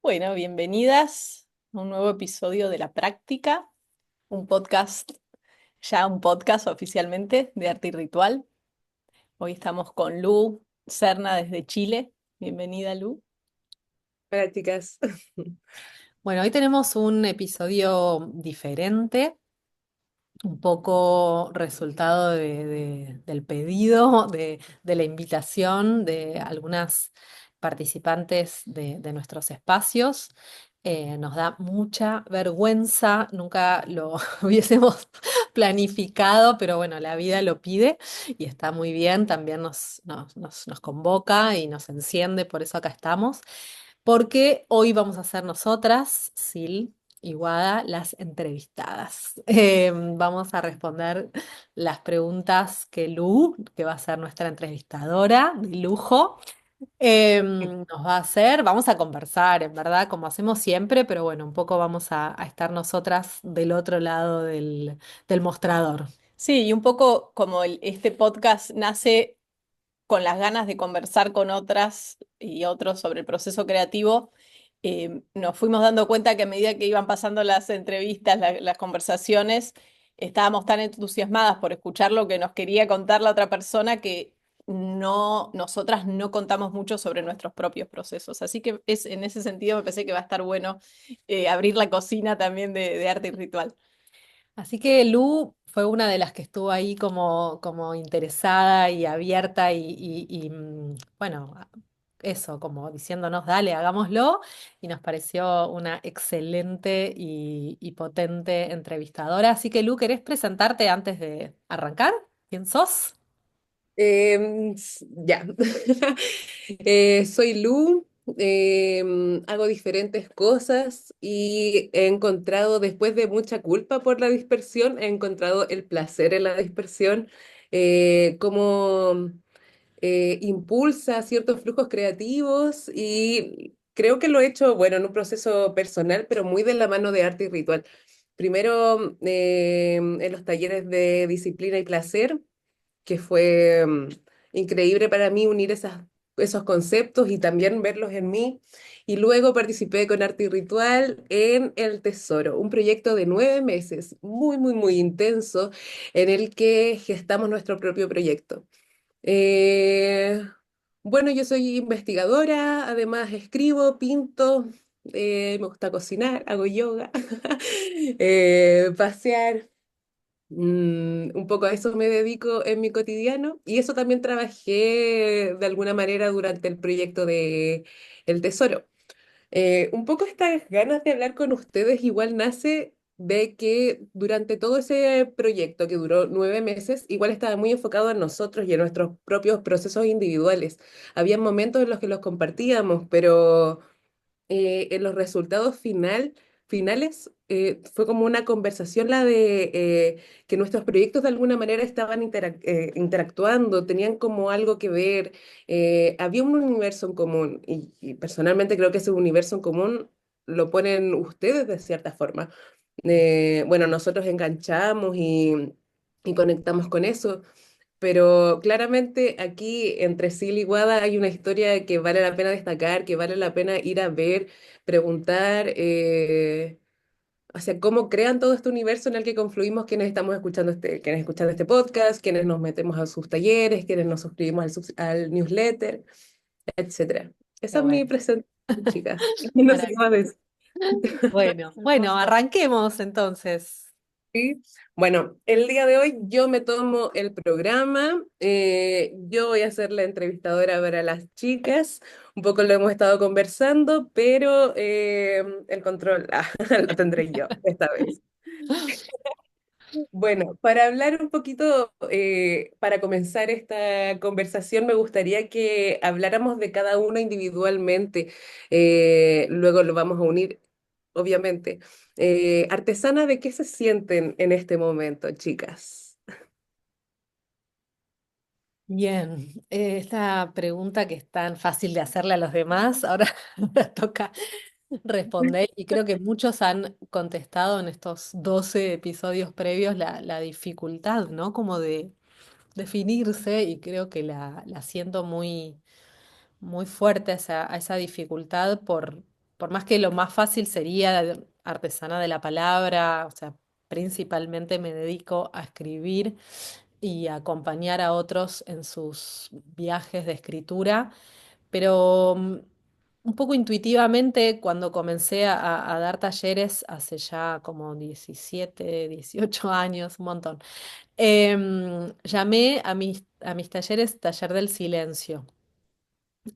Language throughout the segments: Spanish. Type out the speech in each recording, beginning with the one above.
Bueno, bienvenidas a un nuevo episodio de La Práctica, un podcast, ya un podcast oficialmente de Arte y Ritual. Hoy estamos con Lu Serna desde Chile. Bienvenida, Lu. Hola, chicas. Bueno, hoy tenemos un episodio diferente, un poco resultado del pedido, de la invitación de algunas participantes de nuestros espacios. Nos da mucha vergüenza, nunca lo hubiésemos planificado, pero bueno, la vida lo pide y está muy bien, también nos convoca y nos enciende, por eso acá estamos. Porque hoy vamos a ser nosotras, Sil y Guada, las entrevistadas. Vamos a responder las preguntas que Lu, que va a ser nuestra entrevistadora de lujo, nos va a hacer. Vamos a conversar, en verdad, como hacemos siempre, pero bueno, un poco vamos a estar nosotras del otro lado del mostrador. Sí, y un poco como este podcast nace con las ganas de conversar con otras y otros sobre el proceso creativo, nos fuimos dando cuenta que a medida que iban pasando las entrevistas, las conversaciones, estábamos tan entusiasmadas por escuchar lo que nos quería contar la otra persona que nosotras no contamos mucho sobre nuestros propios procesos. Así que en ese sentido me parece que va a estar bueno abrir la cocina también de arte y ritual. Así que Lu fue una de las que estuvo ahí como interesada y abierta bueno, eso, como diciéndonos, dale, hagámoslo. Y nos pareció una excelente y potente entrevistadora. Así que Lu, ¿querés presentarte antes de arrancar? ¿Quién sos? Ya. Soy Lu, hago diferentes cosas y he encontrado, después de mucha culpa por la dispersión, he encontrado el placer en la dispersión, cómo impulsa ciertos flujos creativos y creo que lo he hecho, bueno, en un proceso personal, pero muy de la mano de arte y ritual. Primero, en los talleres de disciplina y placer que fue increíble para mí unir esos conceptos y también verlos en mí. Y luego participé con Arte y Ritual en El Tesoro, un proyecto de 9 meses, muy, muy, muy intenso, en el que gestamos nuestro propio proyecto. Eh, bueno, yo soy investigadora, además escribo, pinto, me gusta cocinar, hago yoga, pasear. Un poco a eso me dedico en mi cotidiano y eso también trabajé de alguna manera durante el proyecto de El Tesoro. Un poco estas ganas de hablar con ustedes igual nace de que durante todo ese proyecto que duró 9 meses, igual estaba muy enfocado en nosotros y en nuestros propios procesos individuales. Había momentos en los que los compartíamos, pero en los resultados finales fue como una conversación la de que nuestros proyectos de alguna manera estaban interactuando, tenían como algo que ver, había un universo en común y personalmente creo que ese universo en común lo ponen ustedes de cierta forma. Bueno, nosotros enganchamos y conectamos con eso. Pero claramente aquí entre Sil y Guada hay una historia que vale la pena destacar, que vale la pena ir a ver, preguntar, o sea, cómo crean todo este universo en el que confluimos quienes estamos escuchando quienes escuchan este podcast, quienes nos metemos a sus talleres, quienes nos suscribimos al newsletter, etcétera. Qué Esa es mi bueno. presentación, chicas. No sé qué más decir. Bueno, arranquemos entonces. Sí. Bueno, el día de hoy yo me tomo el programa, yo voy a ser la entrevistadora para las chicas, un poco lo hemos estado conversando, pero el control lo tendré yo esta vez. Bueno, para hablar un poquito, para comenzar esta conversación, me gustaría que habláramos de cada uno individualmente, luego lo vamos a unir, obviamente. Artesana, ¿de qué se sienten en este momento, chicas? Bien, esta pregunta que es tan fácil de hacerle a los demás, ahora me toca responder y creo que muchos han contestado en estos 12 episodios previos la dificultad, ¿no? Como de definirse y creo que la siento muy fuerte a esa dificultad por más que lo más fácil sería artesana de la palabra, o sea, principalmente me dedico a escribir y a acompañar a otros en sus viajes de escritura, pero un poco intuitivamente cuando comencé a dar talleres hace ya como 17, 18 años, un montón, llamé a mis talleres Taller del Silencio.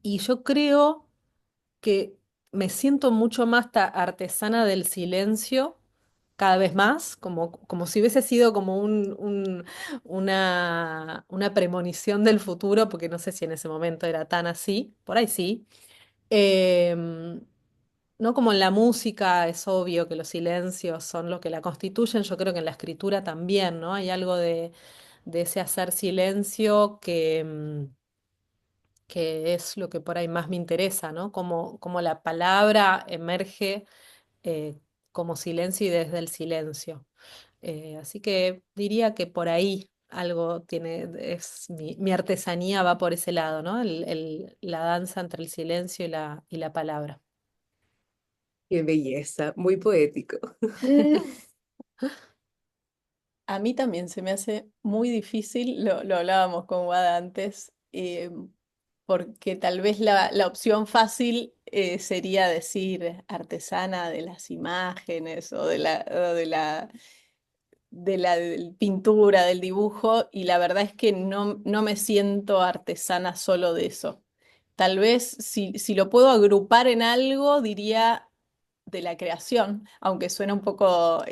Y yo creo que me siento mucho más artesana del silencio cada vez más, como si hubiese sido como una premonición del futuro, porque no sé si en ese momento era tan así, por ahí sí. Em, no como en la música, es obvio que los silencios son lo que la constituyen, yo creo que en la escritura también, ¿no? Hay algo de ese hacer silencio que es lo que por ahí más me interesa, ¿no? Como la palabra emerge eh, como silencio y desde el silencio. Así que diría que por ahí algo tiene, es mi artesanía va por ese lado, ¿no? La danza entre el silencio y la palabra. Qué belleza, muy poético. A mí también se me hace muy difícil, lo hablábamos con Wada antes, porque tal vez la opción fácil sería decir artesana de las imágenes o de la pintura, del dibujo, y la verdad es que no me siento artesana solo de eso. Tal vez si lo puedo agrupar en algo, diría de la creación, aunque suena un poco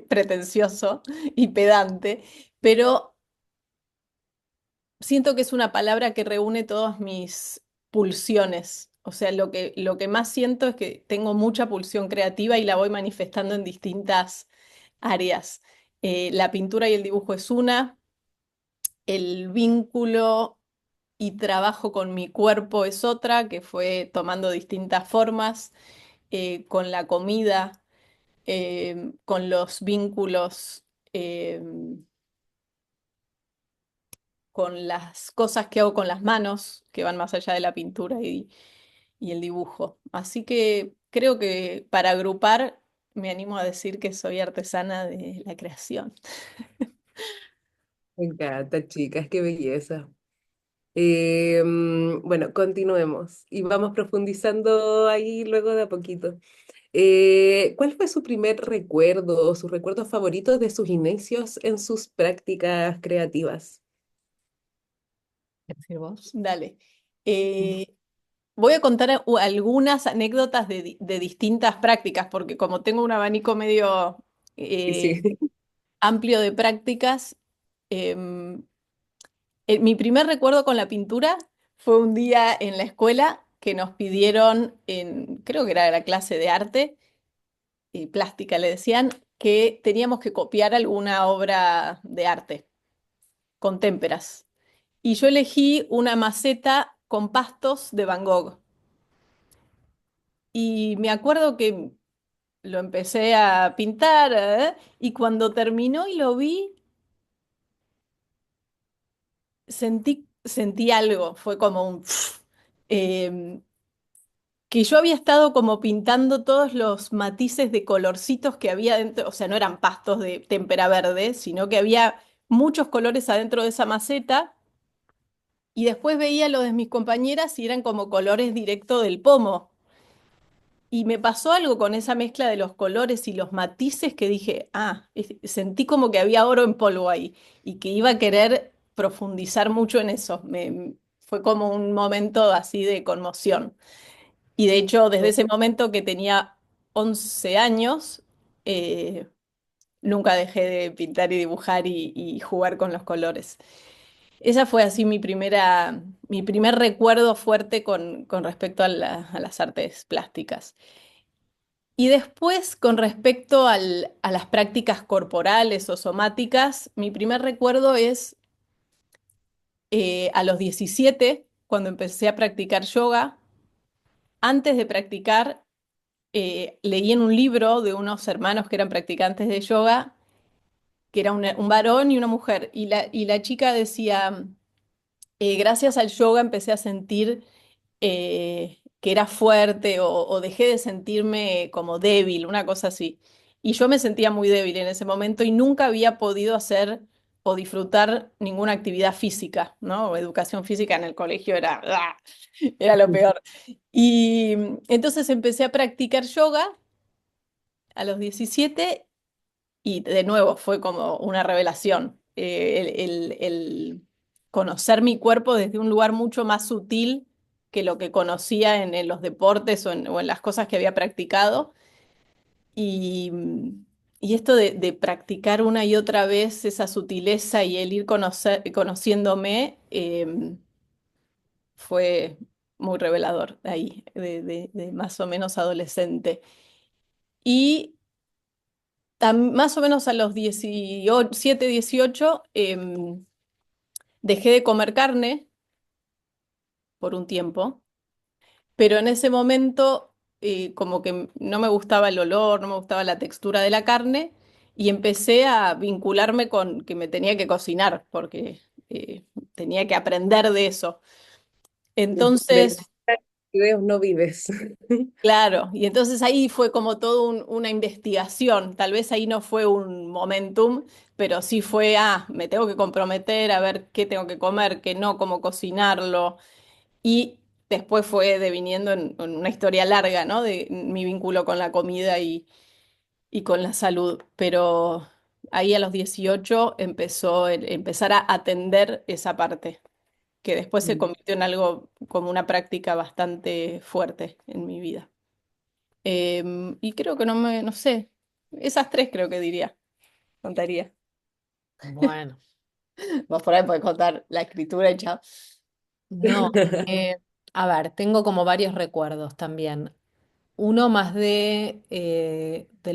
pretencioso y pedante, pero siento que es una palabra que reúne todas mis pulsiones. O sea, lo que más siento es que tengo mucha pulsión creativa y la voy manifestando en distintas áreas. La pintura y el dibujo es una, el vínculo y trabajo con mi cuerpo es otra, que fue tomando distintas formas, con la comida, con los vínculos, eh, con las cosas que hago con las manos, que van más allá de la pintura y el dibujo. Así que creo que para agrupar me animo a decir que soy artesana de la creación. Me encanta, chicas, qué belleza. Bueno, continuemos y vamos profundizando ahí luego de a poquito. ¿Cuál fue su primer recuerdo o sus recuerdos favoritos de sus inicios en sus prácticas creativas? ¿Qué decir vos? Dale. Ujú. Eh, Voy a contar algunas anécdotas de distintas prácticas, porque como tengo un abanico medio Sí, sí. eh, amplio de prácticas, em, mi primer recuerdo con la pintura fue un día en la escuela que nos pidieron, creo que era la clase de arte y plástica, le decían, que teníamos que copiar alguna obra de arte con témperas. Y yo elegí una maceta con pastos de Van Gogh. Y me acuerdo que lo empecé a pintar, y cuando terminó y lo vi, sentí algo, fue como un... em, que yo había estado como pintando todos los matices de colorcitos que había dentro, o sea, no eran pastos de témpera verde, sino que había muchos colores adentro de esa maceta, y después veía los de mis compañeras y eran como colores directo del pomo. Y me pasó algo con esa mezcla de los colores y los matices que dije, sentí como que había oro en polvo ahí y que iba a querer profundizar mucho en eso. Fue como un momento así de conmoción. Y de hecho, desde ese momento que tenía 11 años, eh, nunca dejé de pintar y dibujar y jugar con los colores. Esa fue así mi primer recuerdo fuerte con respecto a las artes plásticas. Y después, con respecto a las prácticas corporales o somáticas, mi primer recuerdo es a los 17, cuando empecé a practicar yoga. Antes de practicar, leí en un libro de unos hermanos que eran practicantes de yoga, que era un varón y una mujer, y la chica decía, gracias al yoga empecé a sentir que era fuerte o dejé de sentirme como débil, una cosa así. Y yo me sentía muy débil en ese momento y nunca había podido hacer o disfrutar ninguna actividad física, ¿no? O educación física en el colegio era, ¡ah! Era lo peor. Y entonces empecé a practicar yoga a los 17 y de nuevo fue como una revelación. El conocer mi cuerpo desde un lugar mucho más sutil que lo que conocía en los deportes o en las cosas que había practicado. Y, y esto de practicar una y otra vez esa sutileza y el ir conociéndome fue muy revelador ahí, de más o menos adolescente. Y más o menos a los 17, 18, dejé de comer carne por un tiempo, pero en ese momento como que no me gustaba el olor, no me gustaba la textura de la carne y empecé a vincularme con que me tenía que cocinar porque tenía que aprender de eso. De Entonces, videos no vives. claro, y entonces ahí fue como todo una investigación. Tal vez ahí no fue un momentum, pero sí fue, me tengo que comprometer a ver qué tengo que comer, qué no, cómo cocinarlo. Y después fue deviniendo en una historia larga, ¿no? De mi vínculo con la comida y con la salud. Pero ahí a los 18 empezó empezar a atender esa parte, que después se Mm. convirtió en algo como una práctica bastante fuerte en mi vida. Y creo que no sé, esas tres creo que diría, contaría. Bueno, Vos por ahí podés contar la escritura y chao. no. eh, a ver, tengo como varios recuerdos también. Uno más del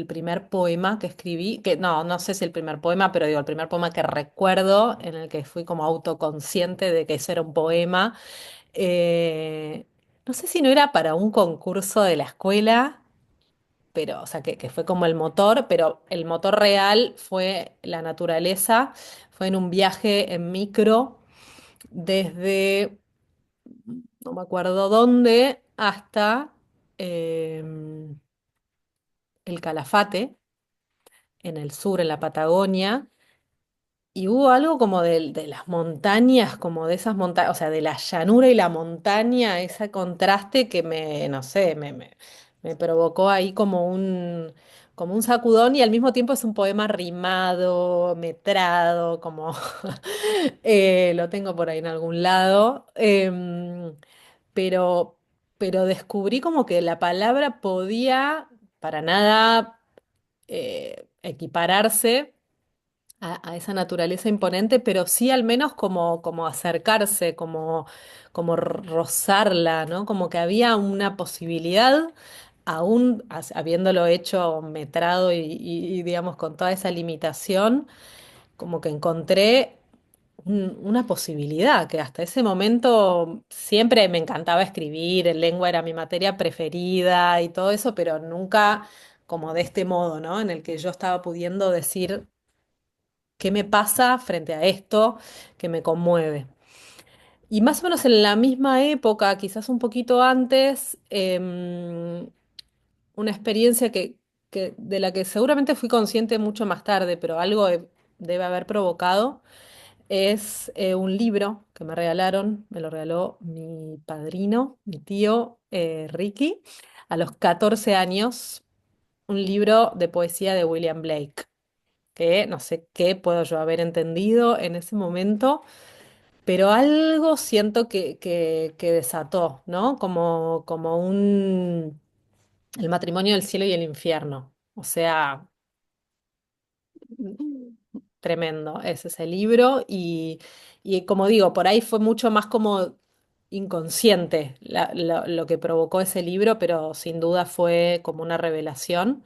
primer poema que escribí, que no sé si el primer poema, pero digo, el primer poema que recuerdo, en el que fui como autoconsciente de que eso era un poema. Eh, no sé si no era para un concurso de la escuela, pero, o sea, que fue como el motor, pero el motor real fue la naturaleza, fue en un viaje en micro desde, no me acuerdo dónde, hasta el Calafate, en el sur, en la Patagonia. Y hubo algo como de las montañas, como de esas montañas, o sea, de la llanura y la montaña, ese contraste que no sé, me provocó ahí como un sacudón y al mismo tiempo es un poema rimado, metrado, como lo tengo por ahí en algún lado. Pero, pero descubrí como que la palabra podía para nada equipararse a esa naturaleza imponente, pero sí al menos como acercarse, como rozarla, ¿no? Como que había una posibilidad, aún habiéndolo hecho metrado y, digamos con toda esa limitación, como que encontré una posibilidad que hasta ese momento siempre me encantaba escribir, el lengua era mi materia preferida y todo eso, pero nunca como de este modo, ¿no? En el que yo estaba pudiendo decir qué me pasa frente a esto que me conmueve. Y más o menos en la misma época, quizás un poquito antes, una experiencia de la que seguramente fui consciente mucho más tarde, pero algo debe haber provocado, es un libro que me regalaron, me lo regaló mi padrino, mi tío Ricky, a los 14 años, un libro de poesía de William Blake que no sé qué puedo yo haber entendido en ese momento, pero algo siento que desató, ¿no? Como el matrimonio del cielo y el infierno. O sea, tremendo es ese libro y como digo, por ahí fue mucho más como inconsciente lo que provocó ese libro, pero sin duda fue como una revelación.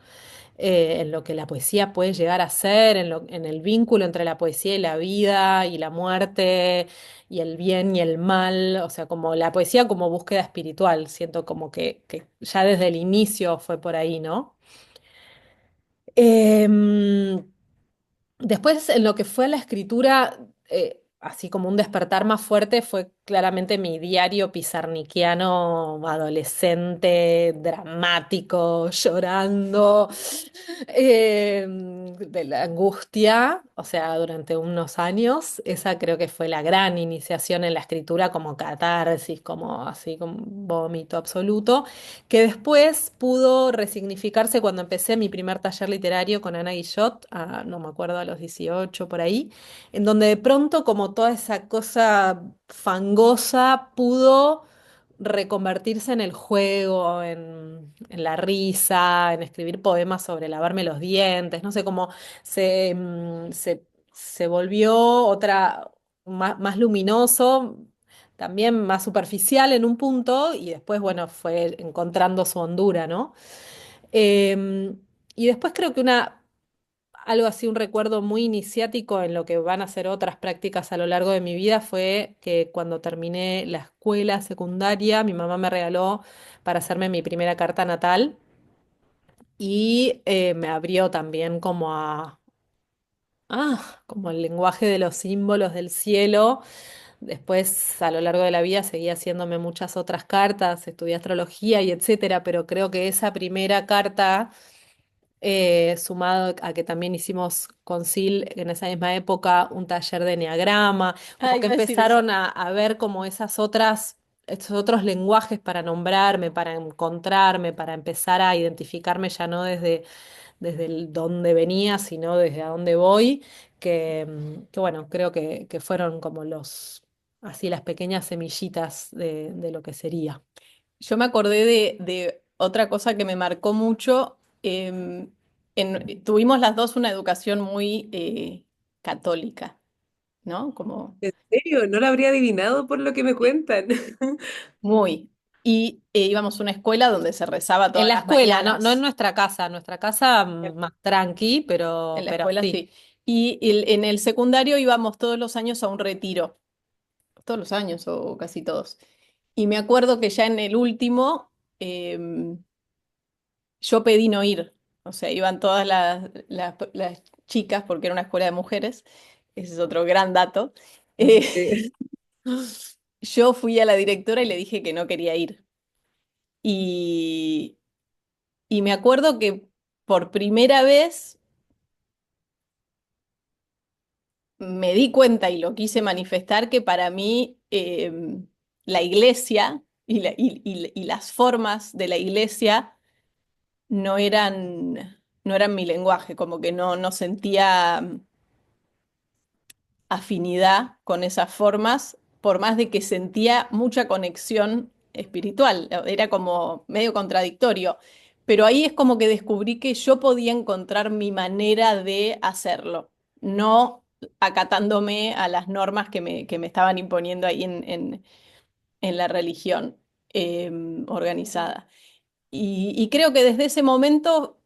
En lo que la poesía puede llegar a ser, en el vínculo entre la poesía y la vida y la muerte y el bien y el mal, o sea, como la poesía como búsqueda espiritual, siento como que ya desde el inicio fue por ahí, ¿no? Em, Después, en lo que fue la escritura, así como un despertar más fuerte, fue claramente mi diario pizarniquiano adolescente, dramático, llorando, de la angustia, o sea, durante unos años. Esa creo que fue la gran iniciación en la escritura como catarsis, como así, como vómito absoluto, que después pudo resignificarse cuando empecé mi primer taller literario con Ana Guillot, no me acuerdo, a los 18 por ahí, en donde de pronto como toda esa cosa fangosa pudo reconvertirse en el juego, en la risa, en escribir poemas sobre lavarme los dientes, no sé, cómo se volvió otra, más luminoso, también más superficial en un punto, y después, bueno, fue encontrando su hondura, ¿no? Em, y después creo que algo así, un recuerdo muy iniciático en lo que van a ser otras prácticas a lo largo de mi vida fue que cuando terminé la escuela secundaria, mi mamá me regaló para hacerme mi primera carta natal y me abrió también como el lenguaje de los símbolos del cielo. Después, a lo largo de la vida, seguí haciéndome muchas otras cartas, estudié astrología y etcétera, pero creo que esa primera carta sumado a que también hicimos con Sil en esa misma época un taller de eneagrama, Ah, como que iba a decir eso. empezaron a ver como estos otros lenguajes para nombrarme, para encontrarme, para empezar a identificarme ya no desde el dónde venía, sino desde a dónde voy, que bueno, creo que fueron como así las pequeñas semillitas de lo que sería. Yo me acordé de otra cosa que me marcó mucho. Tuvimos las dos una educación muy católica, ¿no? Como ¿En serio? No lo habría adivinado por lo que me eh, cuentan. muy. Y íbamos a una escuela donde se rezaba En todas la las escuela, no, no en mañanas. nuestra casa En más tranqui, en la pero escuela sí. sí. Y en el secundario íbamos todos los años a un retiro. Todos los años o casi todos. Y me acuerdo que ya en el último yo pedí no ir. O sea, iban todas las chicas porque era una escuela de mujeres. Ese es otro gran dato. Sí. Yo fui a la directora y le dije que no quería ir. Y, y me acuerdo que por primera vez me di cuenta y lo quise manifestar que para mí la iglesia y las formas de la iglesia no eran mi lenguaje, como que no sentía afinidad con esas formas, por más de que sentía mucha conexión espiritual, era como medio contradictorio, pero ahí es como que descubrí que yo podía encontrar mi manera de hacerlo, no acatándome a las normas que me estaban imponiendo ahí en la religión organizada. Y creo que desde ese momento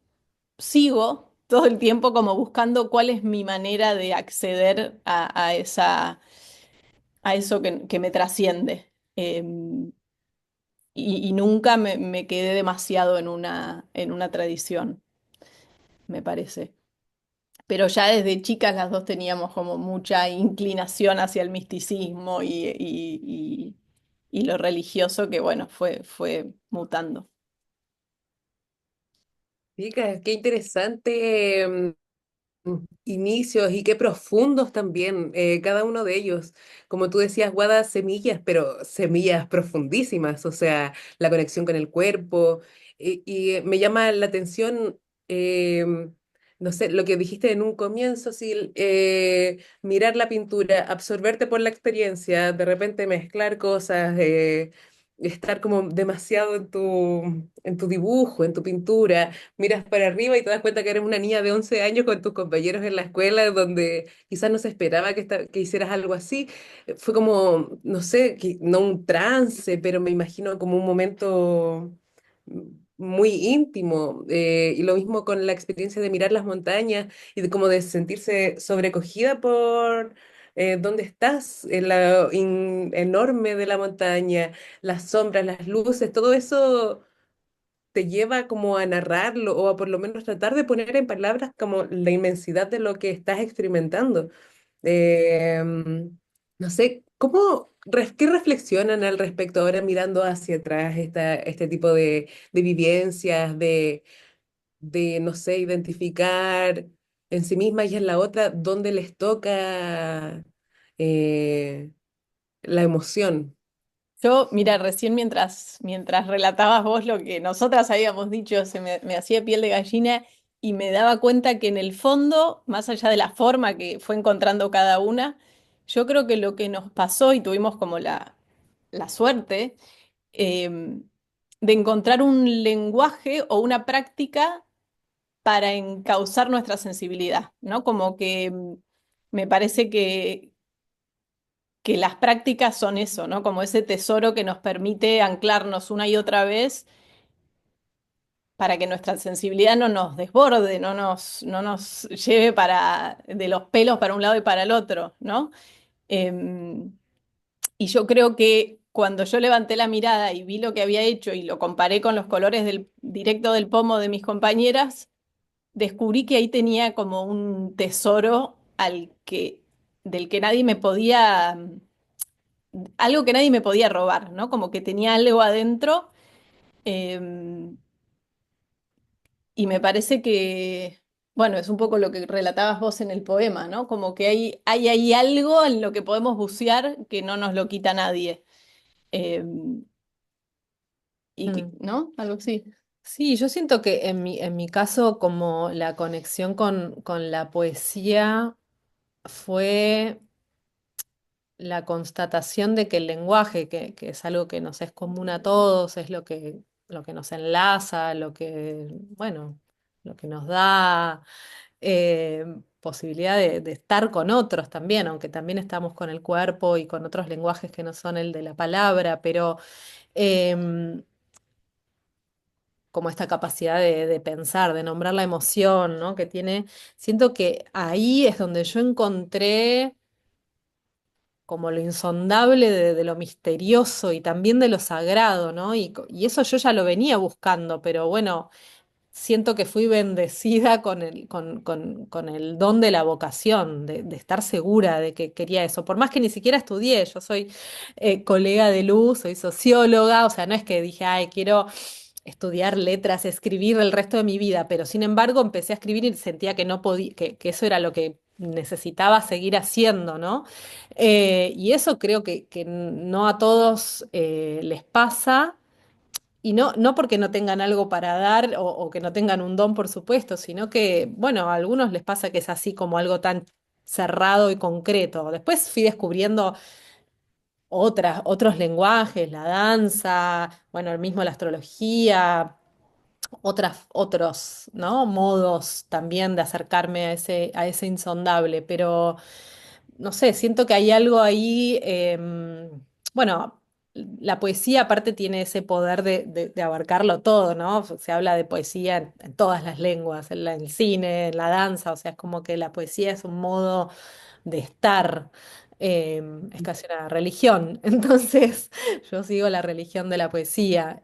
sigo todo el tiempo como buscando cuál es mi manera de acceder a eso que me trasciende. Y nunca me quedé demasiado en una tradición, me parece. Pero ya desde chicas las dos teníamos como mucha inclinación hacia el misticismo y lo religioso que, bueno, fue mutando. Chicas, qué interesante. Inicios y qué profundos también, cada uno de ellos. Como tú decías, guarda semillas, pero semillas profundísimas, o sea, la conexión con el cuerpo. Y me llama la atención, no sé, lo que dijiste en un comienzo, sí, mirar la pintura, absorberte por la experiencia, de repente mezclar cosas, estar como demasiado en tu dibujo, en tu pintura, miras para arriba y te das cuenta que eres una niña de 11 años con tus compañeros en la escuela, donde quizás no se esperaba que hicieras algo así. Fue como, no sé, no un trance, pero me imagino como un momento muy íntimo. Y lo mismo con la experiencia de mirar las montañas y de como de sentirse sobrecogida por... dónde estás, en la enorme de la montaña, las sombras, las luces, todo eso te lleva como a narrarlo o a por lo menos tratar de poner en palabras como la inmensidad de lo que estas experimentando. No sé, ¿Qué reflexionan al respecto ahora mirando hacia atrás este tipo de vivencias, no sé, identificar en sí misma y en la otra dónde les toca eh, la emoción? Yo, mira, recién mientras relatabas vos lo que nosotras habíamos dicho, me hacía piel de gallina y me daba cuenta que en el fondo, más allá de la forma que fue encontrando cada una, yo creo que lo que nos pasó y tuvimos como la suerte eh, de encontrar un lenguaje o una práctica para encauzar nuestra sensibilidad, ¿no? Como que me parece que las prácticas son eso, ¿no? Como ese tesoro que nos permite anclarnos una y otra vez para que nuestra sensibilidad no nos desborde, no nos lleve de los pelos para un lado y para el otro, ¿no? Em, y yo creo que cuando yo levanté la mirada y vi lo que había hecho y lo comparé con los colores directo del pomo de mis compañeras, descubrí que ahí tenía como un tesoro del que nadie me podía, algo que nadie me podía robar, ¿no? Como que tenía algo adentro, eh, y me parece que, bueno, es un poco lo que relatabas vos en el poema, ¿no? Como que hay ahí algo en lo que podemos bucear que no nos lo quita nadie. Eh, Mm. ¿No? Algo así. Sí, yo siento que en mi caso, como la conexión con la poesía fue la constatación de que el lenguaje, que es algo que nos es común a todos, es lo que nos enlaza, bueno, lo que nos da posibilidad de estar con otros también, aunque también estamos con el cuerpo y con otros lenguajes que no son el de la palabra, pero em, como esta capacidad de pensar, de nombrar la emoción, ¿no? Que tiene, siento que ahí es donde yo encontré como lo insondable de lo misterioso y también de lo sagrado, ¿no? Y eso yo ya lo venía buscando, pero bueno, siento que fui bendecida con el don de la vocación, de estar segura de que quería eso. Por más que ni siquiera estudié, yo soy colega de Luz, soy socióloga, o sea, no es que dije, ay, quiero estudiar letras, escribir el resto de mi vida, pero sin embargo empecé a escribir y sentía que no podía, que eso era lo que necesitaba seguir haciendo, ¿no? Y eso creo que no a todos les pasa. Y no porque no tengan algo para dar o que no tengan un don, por supuesto, sino que, bueno, a algunos les pasa que es así como algo tan cerrado y concreto. Después fui descubriendo otros lenguajes, la danza, bueno, el mismo la astrología, otros, ¿no? Modos también de acercarme a ese insondable, pero no sé, siento que hay algo ahí, bueno, la poesía aparte tiene ese poder de abarcarlo todo, ¿no? Se habla de poesía en todas las lenguas, en el cine, en la danza, o sea, es como que la poesía es un modo de estar, es casi una religión, entonces yo sigo la religión de la poesía.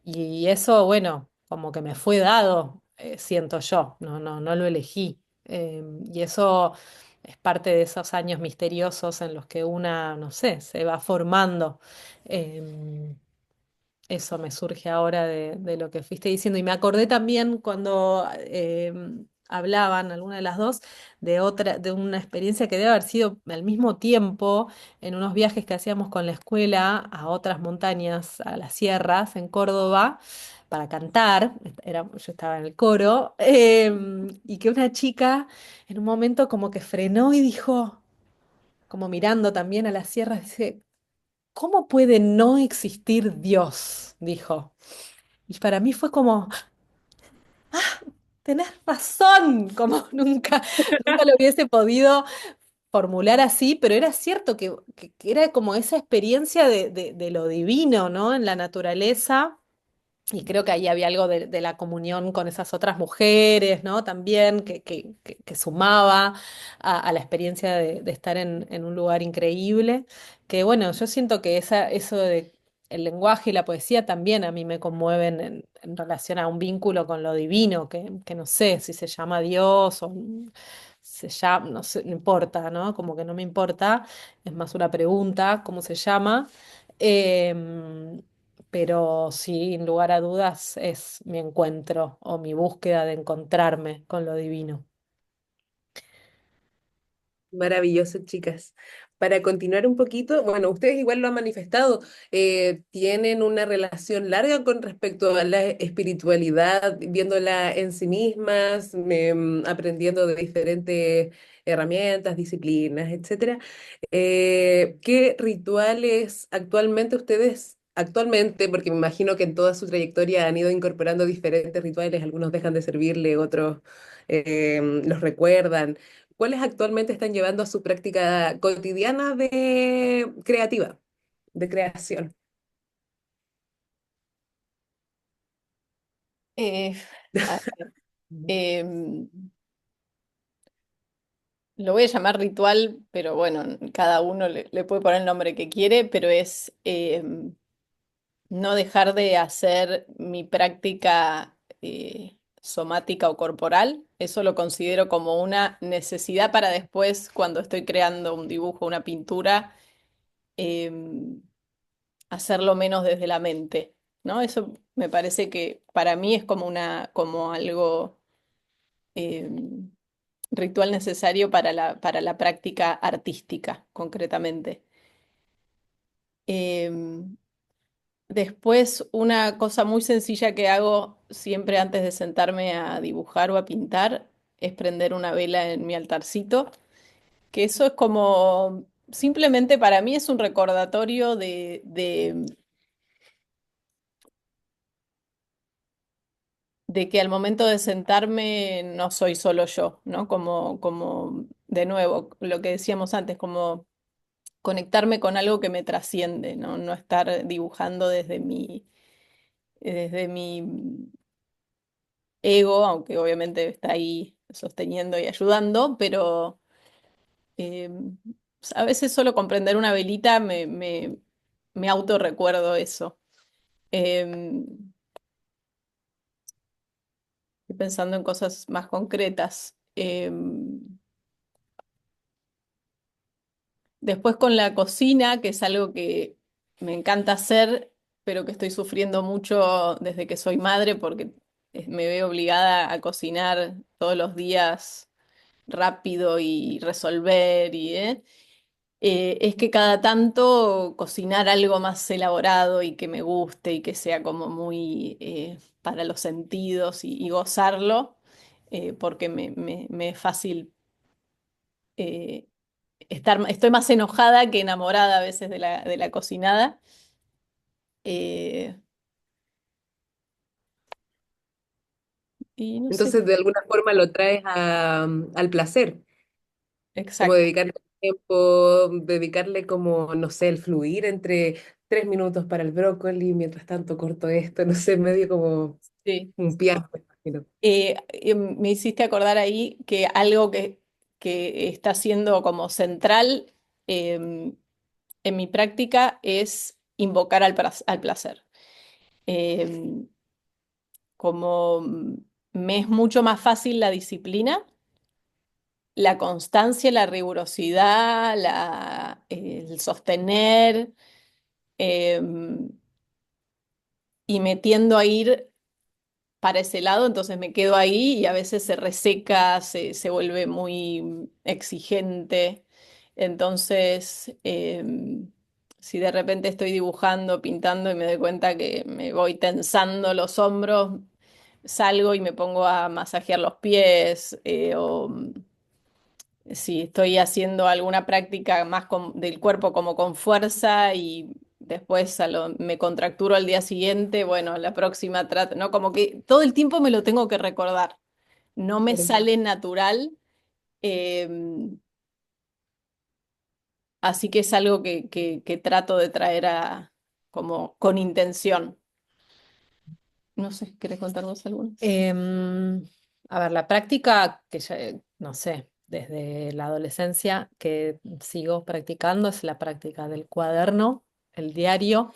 Y eso, bueno, como que me fue dado, siento yo, no lo elegí. Y eso es parte de esos años misteriosos en los que una, no sé, se va formando. Em, Eso me surge ahora de lo que fuiste diciendo. Y me acordé también cuando hablaban, alguna de las dos, de una experiencia que debe haber sido al mismo tiempo en unos viajes que hacíamos con la escuela a otras montañas, a las sierras, en Córdoba, para cantar. Yo estaba en el coro, y que una chica en un momento como que frenó y dijo, como mirando también a las sierras, dice, ¿cómo puede no existir Dios? Dijo. Y para mí fue como, tenés razón, como nunca lo hubiese podido formular así, pero era cierto que era como esa experiencia de lo divino, ¿no? En la naturaleza. Y creo que ahí había algo de la comunión con esas otras mujeres, ¿no? También que sumaba a la experiencia de estar en un lugar increíble. Que bueno, yo siento que eso de el lenguaje y la poesía también a mí me conmueven en relación a un vínculo con lo divino, que no sé si se llama Dios o se llama, no sé, no importa, ¿no? Como que no me importa, es más una pregunta, ¿cómo se llama? Em, pero sí, sin lugar a dudas, es mi encuentro o mi búsqueda de encontrarme con lo divino. Maravilloso, chicas. Para continuar un poquito, bueno, ustedes igual lo han manifestado, tienen una relación larga con respecto a la espiritualidad, viéndola en sí mismas, aprendiendo de diferentes herramientas, disciplinas, etcétera. ¿Qué rituales actualmente, porque me imagino que en toda su trayectoria han ido incorporando diferentes rituales, algunos dejan de servirle, otros los recuerdan? ¿Cuáles actualmente están llevando a su práctica cotidiana de creativa, de creación? Eh, a ver, em, lo voy a llamar ritual, pero bueno, cada uno le puede poner el nombre que quiere, pero es no dejar de hacer mi práctica somática o corporal. Eso lo considero como una necesidad para después, cuando estoy creando un dibujo, una pintura, em, hacerlo menos desde la mente, ¿no? Eso me parece que para mí es como como algo em, ritual necesario para para la práctica artística, concretamente. Em, Después, una cosa muy sencilla que hago siempre antes de sentarme a dibujar o a pintar es prender una vela en mi altarcito, que eso es como, simplemente para mí es un recordatorio de que al momento de sentarme no soy solo yo, ¿no? Como de nuevo, lo que decíamos antes, como conectarme con algo que me trasciende, ¿no? No estar dibujando desde mi ego, aunque obviamente está ahí sosteniendo y ayudando, pero eh, a veces solo comprender una velita me autorrecuerdo eso. Eh, Estoy pensando en cosas más concretas. Después con la cocina, que es algo que me encanta hacer, pero que estoy sufriendo mucho desde que soy madre, porque me veo obligada a cocinar todos los días rápido y resolver es que cada tanto cocinar algo más elaborado y que me guste y que sea como muy para los sentidos y gozarlo, porque me es fácil eh, estoy más enojada que enamorada a veces de de la cocinada. Eh, y no sé, Entonces, de alguna forma lo traes al placer, como exacto. dedicarle tiempo, dedicarle como, no sé, el fluir entre 3 minutos para el brócoli, mientras tanto corto esto, no sé, medio como Sí. un piano, me imagino. Me hiciste acordar ahí que algo que está siendo como central en mi práctica es invocar al placer. Eh, Como me es mucho más fácil la disciplina, la constancia, la rigurosidad, el sostener, eh, y me tiendo a ir para ese lado, entonces me quedo ahí y a veces se reseca, se vuelve muy exigente. Entonces, si de repente estoy dibujando, pintando y me doy cuenta que me voy tensando los hombros, salgo y me pongo a masajear los pies, o si estoy haciendo alguna práctica más del cuerpo como con fuerza y después me contracturo al día siguiente, bueno, la próxima trato, ¿no? Como que todo el tiempo me lo tengo que recordar. No me Claro. sale natural, eh, así que es algo que trato de traer como con intención. No sé, ¿querés contarnos algunos? Em, a ver, la práctica que ya, no sé, desde la adolescencia que sigo practicando es la práctica del cuaderno, el diario,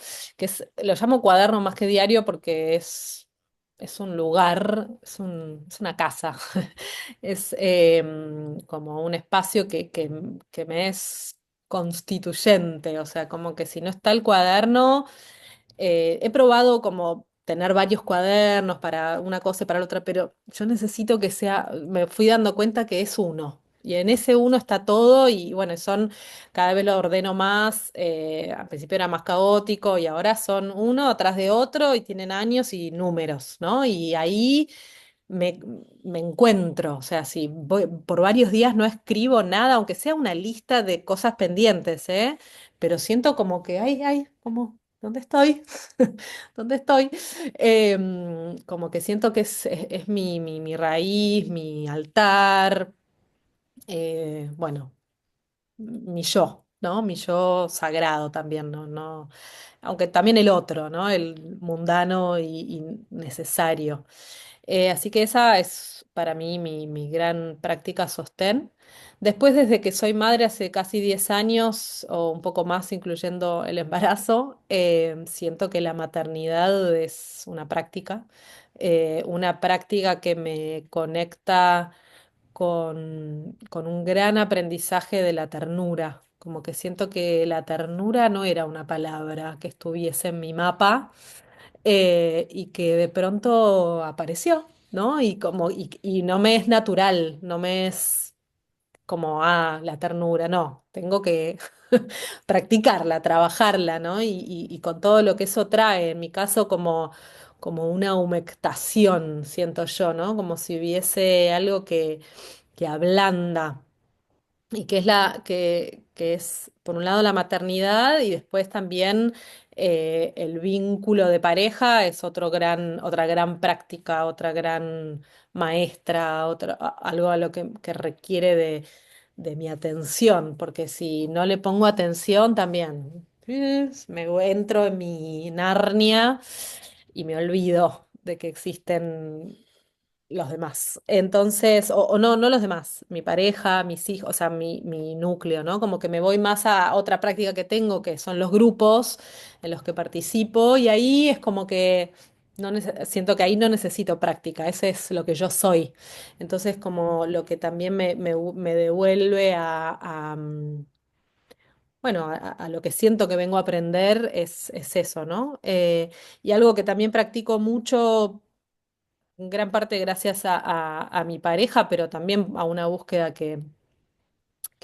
lo llamo cuaderno más que diario porque es un lugar, es una casa, es como un espacio que me es constituyente, o sea, como que si no está el cuaderno, he probado como tener varios cuadernos para una cosa y para la otra, pero yo necesito que sea, me fui dando cuenta que es uno. Y en ese uno está todo y bueno, cada vez lo ordeno más, al principio era más caótico y ahora son uno atrás de otro y tienen años y números, ¿no? Y ahí me, me encuentro, o sea, si voy, por varios días no escribo nada, aunque sea una lista de cosas pendientes, ¿eh? Pero siento como que, ay, como, ¿dónde estoy? ¿Dónde estoy? Como que siento que es mi raíz, mi altar, bueno, mi yo, ¿no? Mi yo sagrado también, ¿no? No, aunque también el otro, ¿no? El mundano y necesario. Así que esa es para mí mi gran práctica sostén. Después, desde que soy madre hace casi 10 años o un poco más, incluyendo el embarazo, siento que la maternidad es una práctica que me conecta con un gran aprendizaje de la ternura. Como que siento que la ternura no era una palabra que estuviese en mi mapa y que de pronto apareció, ¿no? Y no me es natural, no me es como, la ternura, no, tengo que practicarla, trabajarla, ¿no? Y con todo lo que eso trae, en mi caso como una humectación, siento yo, ¿no? Como si hubiese algo que ablanda. Y que es que es, por un lado, la maternidad y después también el vínculo de pareja es otra gran práctica, otra gran maestra, algo a lo que requiere de mi atención, porque si no le pongo atención también me entro en mi Narnia y me olvido de que existen los demás. Entonces, o no, no los demás, mi pareja, mis hijos, o sea, mi núcleo, ¿no? Como que me voy más a otra práctica que tengo, que son los grupos en los que participo, y ahí es como que siento que ahí no necesito práctica, ese es lo que yo soy. Entonces, como lo que también me devuelve bueno, a lo que siento que vengo a aprender es eso, ¿no? Y algo que también practico mucho en gran parte gracias a mi pareja, pero también a una búsqueda que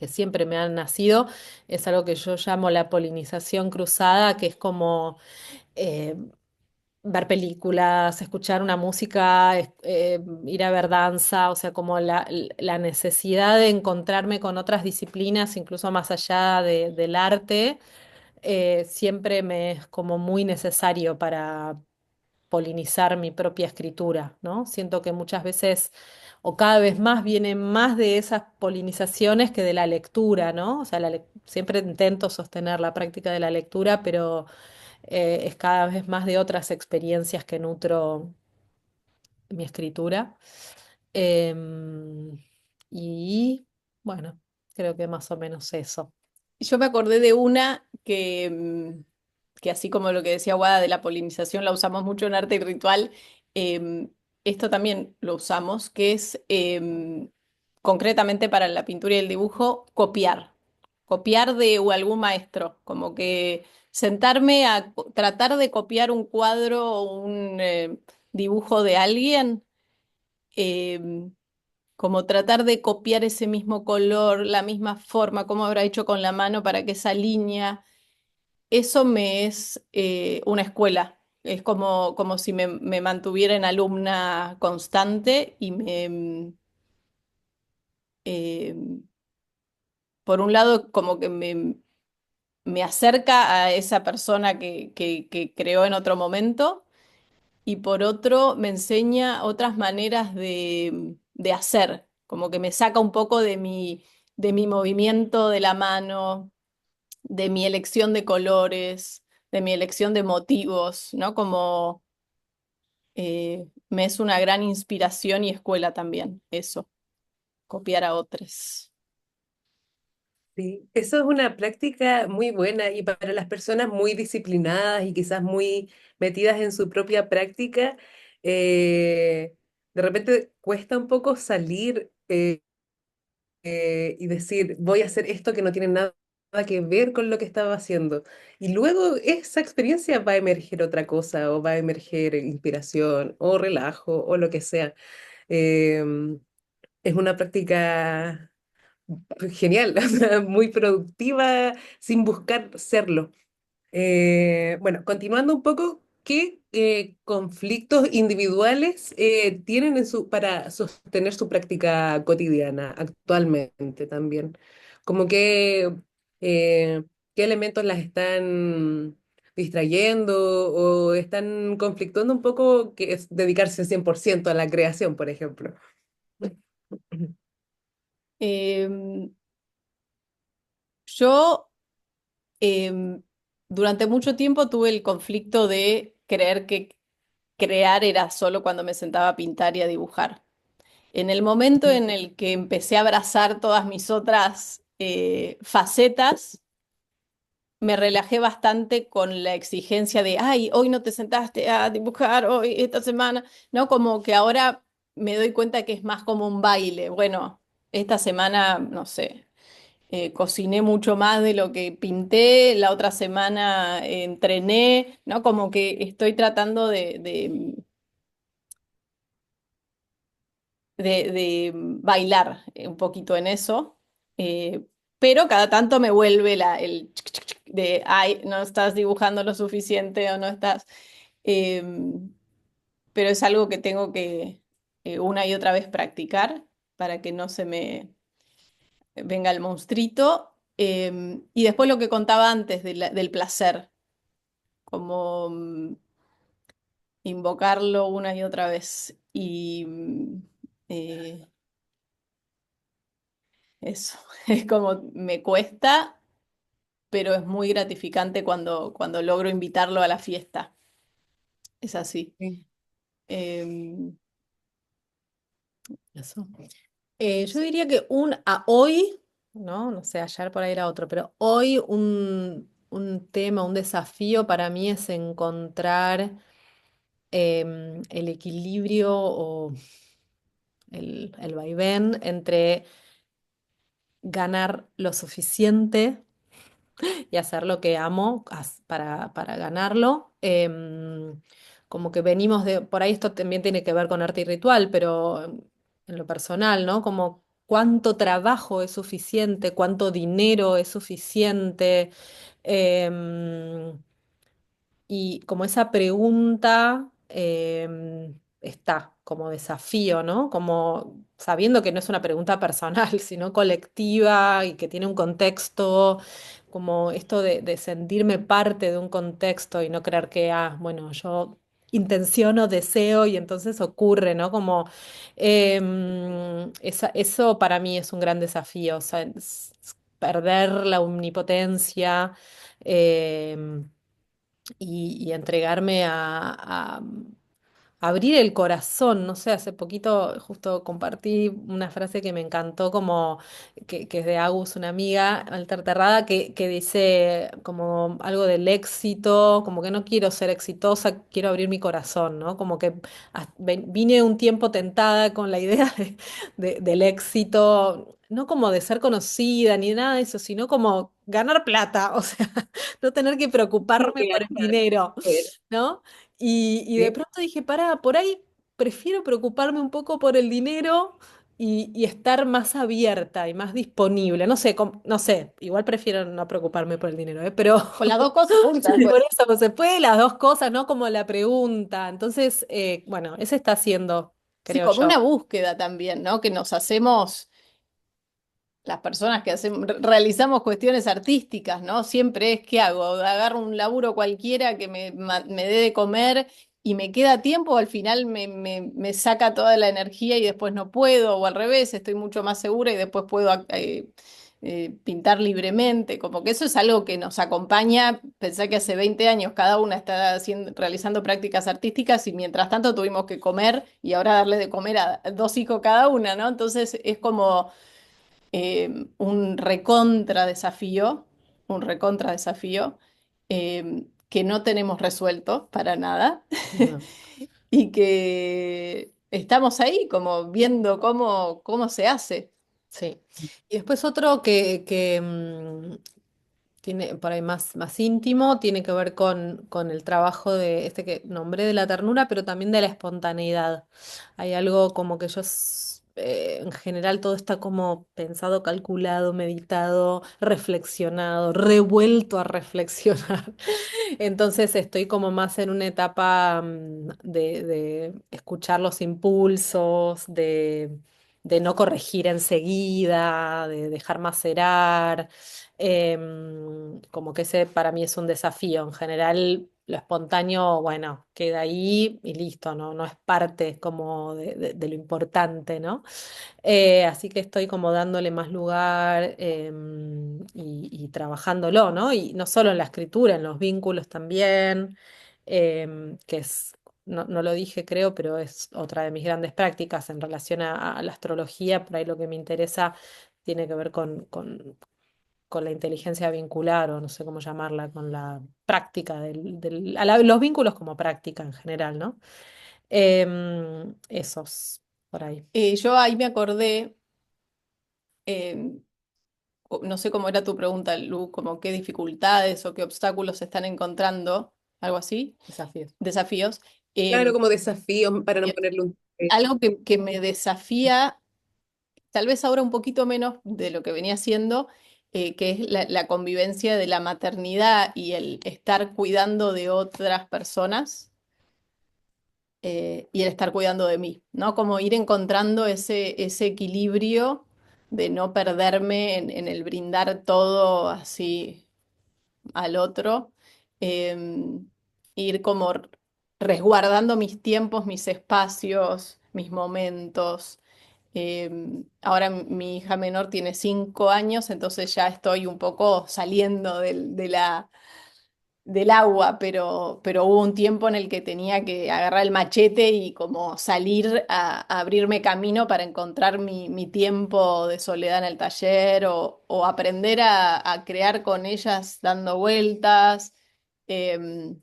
siempre me ha nacido, es algo que yo llamo la polinización cruzada, que es como eh, ver películas, escuchar una música, ir a ver danza, o sea, como la necesidad de encontrarme con otras disciplinas, incluso más allá del arte, siempre me es como muy necesario para polinizar mi propia escritura, ¿no? Siento que muchas veces o cada vez más viene más de esas polinizaciones que de la lectura, ¿no? O sea, siempre intento sostener la práctica de la lectura, pero es cada vez más de otras experiencias que nutro mi escritura. Em, y bueno, creo que más o menos eso. Yo me acordé de una que así como lo que decía Wada de la polinización la usamos mucho en arte y ritual, esto también lo usamos, que es concretamente para la pintura y el dibujo, copiar. Copiar de o algún maestro, como que sentarme a tratar de copiar un cuadro o un dibujo de alguien. em, Como tratar de copiar ese mismo color, la misma forma, cómo habrá hecho con la mano para que esa línea, eso me es una escuela. Es como si me mantuviera en alumna constante y eh, por un lado, como que me acerca a esa persona que creó en otro momento y por otro me enseña otras maneras de hacer, como que me saca un poco de mi movimiento de la mano, de mi elección de colores, de mi elección de motivos, ¿no? Como me es una gran inspiración y escuela también, eso, copiar a otros. Sí, eso es una práctica muy buena y para las personas muy disciplinadas y quizás muy metidas en su propia práctica, De repente cuesta un poco salir y decir, voy a hacer esto que no tiene nada que ver con lo que estaba haciendo. Y luego esa experiencia va a emerger otra cosa, o va a emerger inspiración, o relajo, o lo que sea. Em, es una práctica genial, o sea, muy productiva sin buscar serlo. Bueno, continuando un poco, ¿qué conflictos individuales tienen para sostener su práctica cotidiana actualmente también? Como que, ¿qué elementos las están distrayendo o están conflictuando un poco que es dedicarse 100% a la creación, por ejemplo? Em, yo em, durante mucho tiempo tuve el conflicto de creer que crear era solo cuando me sentaba a pintar y a dibujar. En el momento en el que empecé a abrazar todas mis otras facetas, me relajé bastante con la exigencia de, ay, hoy no te sentaste a dibujar, hoy, esta semana, ¿no? Como que ahora me doy cuenta que es más como un baile. Bueno, esta semana, no sé, cociné mucho más de lo que pinté, la otra semana entrené, ¿no? Como que estoy tratando de bailar un poquito en eso, eh, pero cada tanto me vuelve el de, ay, no estás dibujando lo suficiente o no estás, eh, pero es algo que tengo que una y otra vez practicar para que no se me venga el monstruito. Y después lo que contaba antes del placer, como invocarlo una y otra vez. Y eh, eso, es como me cuesta, pero es muy gratificante cuando logro invitarlo a la fiesta. Es así. Sí. Em, Eso. Yo diría que a hoy, ¿no? No sé, ayer por ahí era otro, pero hoy un tema, un desafío para mí es encontrar el equilibrio o el vaivén entre ganar lo suficiente y hacer lo que amo para ganarlo. Como que venimos por ahí esto también tiene que ver con arte y ritual, pero en lo personal, ¿no? Como cuánto trabajo es suficiente, cuánto dinero es suficiente. em, y como esa pregunta está como desafío, ¿no? Como sabiendo que no es una pregunta personal, sino colectiva y que tiene un contexto, como esto de sentirme parte de un contexto y no creer que, bueno, yo intenciono, deseo y entonces ocurre, ¿no? Como eso para mí es un gran desafío, o sea, perder la omnipotencia. em, y entregarme a abrir el corazón. No sé, hace poquito justo compartí una frase que me encantó, como que es de Agus, una amiga alterterrada, que dice como algo del éxito, como que no quiero ser exitosa, quiero abrir mi corazón, ¿no? Como que vine un tiempo tentada con la idea del éxito. No como de ser conocida ni nada de eso, sino como ganar plata, o sea, no tener que preocuparme por el dinero, ¿no? Y de Sí. pronto dije, pará, por ahí prefiero preocuparme un poco por el dinero y estar más abierta y más disponible. No sé, no sé, igual prefiero no preocuparme por el dinero, ¿eh? Pero con las dos cosas juntas, por pues. eso, pues se puede las dos cosas, ¿no? Como la pregunta. Entonces, bueno, ese está haciendo, Sí, creo como yo. una búsqueda también, ¿no? Que nos hacemos las personas que realizamos cuestiones artísticas, ¿no? Siempre es, ¿qué hago? Agarro un laburo cualquiera que me dé de comer y me queda tiempo, al final me saca toda la energía y después no puedo, o al revés, estoy mucho más segura y después puedo pintar libremente, como que eso es algo que nos acompaña. Pensá que hace 20 años cada una está realizando prácticas artísticas y mientras tanto tuvimos que comer y ahora darle de comer a dos hijos cada una, ¿no? Entonces es como un recontra desafío, un recontra desafío que no tenemos resuelto para nada. No. y que estamos ahí como viendo cómo se hace. Sí. Y después otro que tiene por ahí más íntimo, tiene que ver con el trabajo de este que nombré de la ternura, pero también de la espontaneidad. Hay algo como que en general todo está como pensado, calculado, meditado, reflexionado, revuelto a reflexionar. Entonces estoy como más en una etapa de escuchar los impulsos, de no corregir enseguida, de dejar macerar. Como que ese para mí es un desafío. En general, lo espontáneo, bueno, queda ahí y listo, ¿no? No es parte como de lo importante, ¿no? Así que estoy como dándole más lugar y trabajándolo, ¿no? Y no solo en la escritura, en los vínculos también, que es, no lo dije creo, pero es otra de mis grandes prácticas en relación a la astrología. Por ahí lo que me interesa tiene que ver con la inteligencia vincular o no sé cómo llamarla, con la práctica los vínculos como práctica en general, ¿no? Esos, por ahí. Yo ahí me acordé, eh, no sé cómo era tu pregunta, Lu, como qué dificultades o qué obstáculos se están encontrando, algo así, Desafíos. desafíos. Claro, Eh, como desafío para no eh, ponerle un... Algo que me desafía, tal vez ahora un poquito menos de lo que venía haciendo, que es la convivencia de la maternidad y el estar cuidando de otras personas y el estar cuidando de mí, ¿no? Como ir encontrando ese equilibrio de no perderme en el brindar todo así al otro, ir como resguardando mis tiempos, mis espacios, mis momentos. Ahora mi hija menor tiene 5 años, entonces ya estoy un poco saliendo del agua, pero hubo un tiempo en el que tenía que agarrar el machete y como salir a abrirme camino para encontrar mi tiempo de soledad en el taller o aprender a crear con ellas dando vueltas. Em,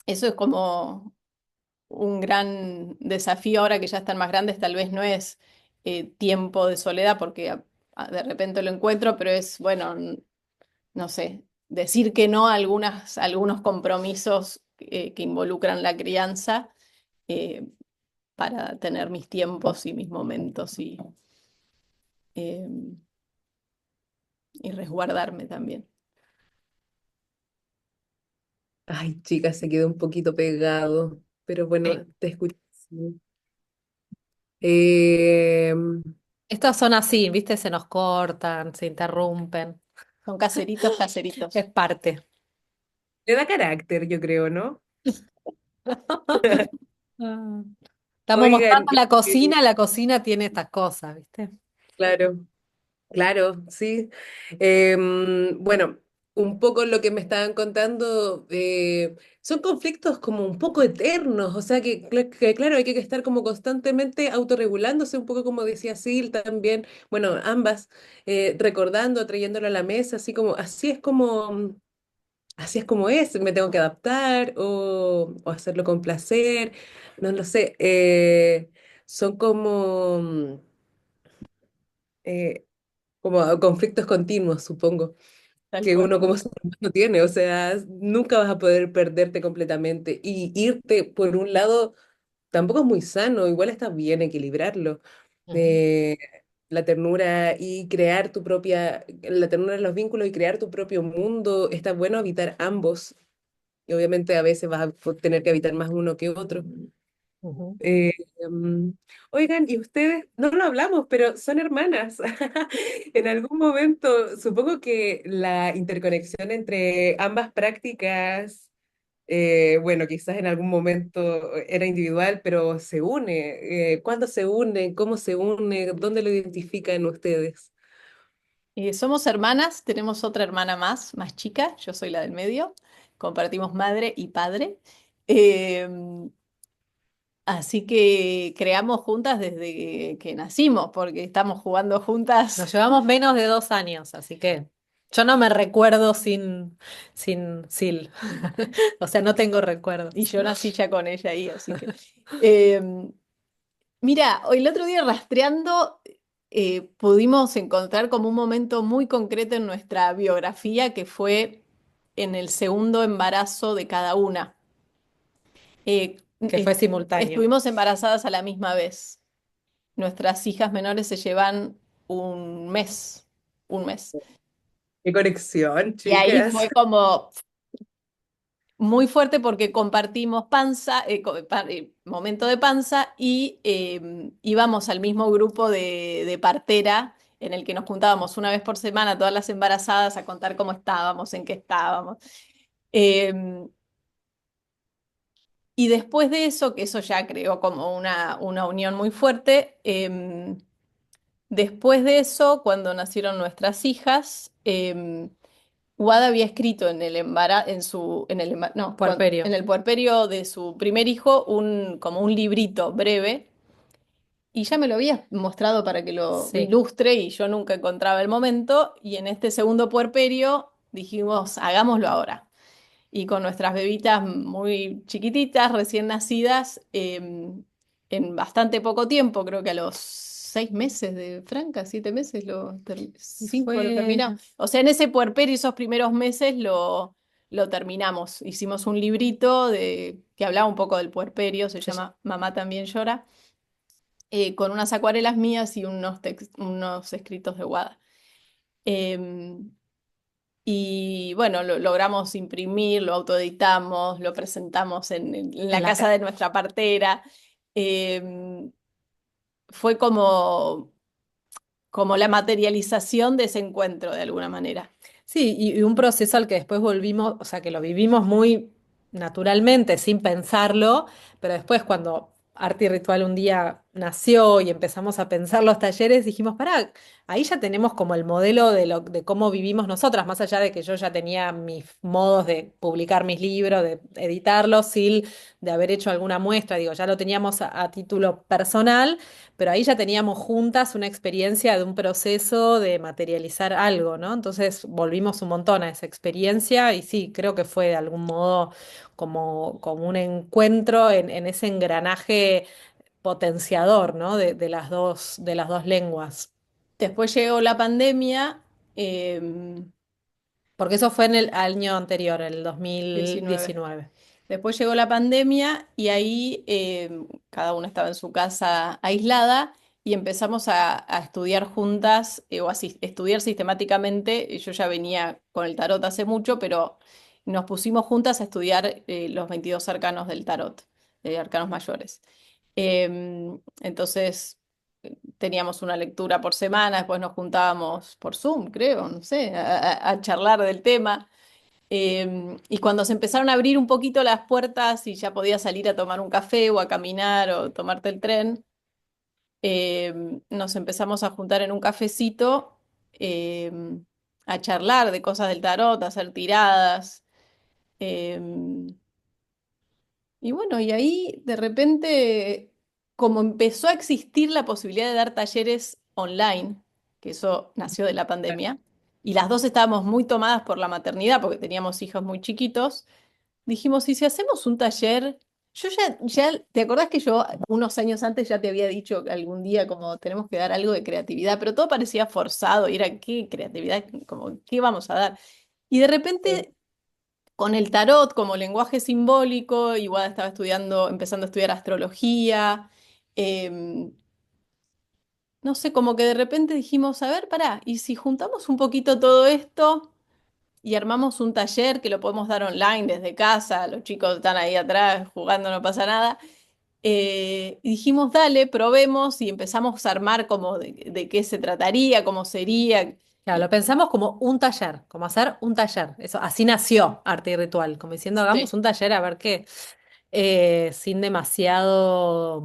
Eso es como un gran desafío ahora que ya están más grandes, tal vez no es tiempo de soledad porque de repente lo encuentro, pero es, bueno, no sé, decir que no a algunos compromisos que involucran la crianza eh, para tener mis tiempos y mis momentos eh, y resguardarme también. Ay, chica, se quedó un poquito pegado, pero Sí. bueno, te escucho. Sí. Eh, Estos son así, ¿viste? Se nos cortan, se interrumpen. Son caseritos, Es caseritos. parte. Le da carácter, yo creo, ¿no? Ah. Estamos mostrando Oigan, la cocina tiene estas cosas, ¿viste? claro. Claro, sí. Bueno, un poco lo que me estaban contando son conflictos como un poco eternos, o sea que, claro, hay que estar como constantemente autorregulándose, un poco como decía Sil también, bueno, ambas, recordando, trayéndolo a la mesa, así como, así es como es, me tengo que adaptar o hacerlo con placer, no lo sé, son eh, como conflictos continuos, supongo, Tal que cual. uno como ser humano tiene, o sea, nunca vas a poder perderte completamente y irte por un lado tampoco es muy sano, igual está bien equilibrarlo. Ujú, Eh, la ternura y crear la ternura en los vínculos y crear tu propio mundo, está bueno habitar ambos y obviamente a veces vas a tener que habitar más uno que otro. ujú. Eh, Oigan, y ustedes, no lo hablamos, pero son hermanas. En algún momento, supongo que la interconexión entre ambas prácticas, bueno, quizás en algún momento era individual, pero se une. ¿Cuándo se une? ¿Cómo se une? ¿Dónde lo identifican ustedes? Somos hermanas, tenemos otra hermana más chica, yo soy la del medio, compartimos madre y padre. Eh, Así que creamos juntas desde que nacimos, porque estamos jugando Nos juntas. llevamos menos de 2 años, así que. Yo no me recuerdo sin Sil. O sea, no tengo Y recuerdos. yo nací ya con ella ahí, así que... Em, Mira, el otro día rastreando pudimos encontrar como un momento muy concreto en nuestra biografía que fue en el segundo embarazo de cada una. Que fue simultáneo. Estuvimos embarazadas a la misma vez. Nuestras hijas menores se llevan un mes, un mes. Qué conexión, Y ahí chicas. fue como muy fuerte porque compartimos panza, momento de panza y íbamos al mismo grupo de partera en el que nos juntábamos una vez por semana todas las embarazadas a contar cómo estábamos, en qué estábamos. Eh, y después de eso, que eso ya creó como una unión muy fuerte, después de eso, cuando nacieron nuestras hijas, Wada había escrito en el no, en Puerperio. el puerperio de su primer hijo como un librito breve y ya me lo había mostrado para que lo Sí. ilustre y yo nunca encontraba el momento y en este segundo puerperio dijimos, hagámoslo ahora. Y con nuestras bebitas muy chiquititas, recién nacidas, en bastante poco tiempo, creo que a los 6 meses de Franca, 7 meses, Y 5 lo fue. terminamos. O sea, en ese puerperio, esos primeros meses lo terminamos. Hicimos un librito que hablaba un poco del puerperio, se se- llama Mamá también llora, con unas acuarelas mías y unos escritos de Wada. Em, y bueno, lo logramos imprimir, lo autoeditamos, lo presentamos en En la la casa ca- de nuestra partera. Eh, Fue como la materialización de ese encuentro de alguna manera. Sí, y un proceso al que después volvimos, o sea, que lo vivimos muy naturalmente, sin pensarlo, pero después cuando Arte y Ritual un día nació y empezamos a pensar los talleres, dijimos, pará, ahí ya tenemos como el modelo de cómo vivimos nosotras, más allá de que yo ya tenía mis modos de publicar mis libros, de editarlos, Sil, de haber hecho alguna muestra, digo, ya lo teníamos a título personal, pero ahí ya teníamos juntas una experiencia de un proceso de materializar algo, ¿no? Entonces volvimos un montón a esa experiencia y sí, creo que fue de algún modo como un encuentro en ese engranaje potenciador, ¿no? De las dos lenguas. Después llegó la pandemia, Porque eso fue en el año anterior, el 19. 2019. Después llegó la pandemia y ahí cada una estaba en su casa aislada y empezamos a estudiar juntas o a estudiar sistemáticamente. Yo ya venía con el tarot hace mucho, pero nos pusimos juntas a estudiar los 22 arcanos del tarot, arcanos mayores. Entonces teníamos una lectura por semana, después nos juntábamos por Zoom, creo, no sé, a charlar del tema. Y cuando se empezaron a abrir un poquito las puertas y ya podías salir a tomar un café o a caminar o tomarte el tren, nos empezamos a juntar en un cafecito a charlar de cosas del tarot, a hacer tiradas. em, y bueno, y ahí de repente, como empezó a existir la posibilidad de dar talleres online, que eso nació de la pandemia, y las dos estábamos muy tomadas por la maternidad porque teníamos hijos muy chiquitos. Dijimos, ¿y si hacemos un taller? Yo ¿te acordás que yo unos años antes ya te había dicho que algún día como tenemos que dar algo de creatividad, pero todo parecía forzado y era, ¿qué creatividad? Como, ¿qué vamos a dar? Y de repente, con el tarot como lenguaje simbólico, igual estaba empezando a estudiar astrología, em, no sé, como que de repente dijimos, a ver, pará, ¿y si juntamos un poquito todo esto? Y armamos un taller que lo podemos dar online desde casa, los chicos están ahí atrás jugando, no pasa nada. Y dijimos, dale, probemos y empezamos a armar como de qué se trataría, cómo sería. Claro, Y- lo pensamos como un taller, como hacer un taller. Eso, así nació Arte y Ritual, como diciendo, hagamos sí. un taller a ver qué, sin demasiado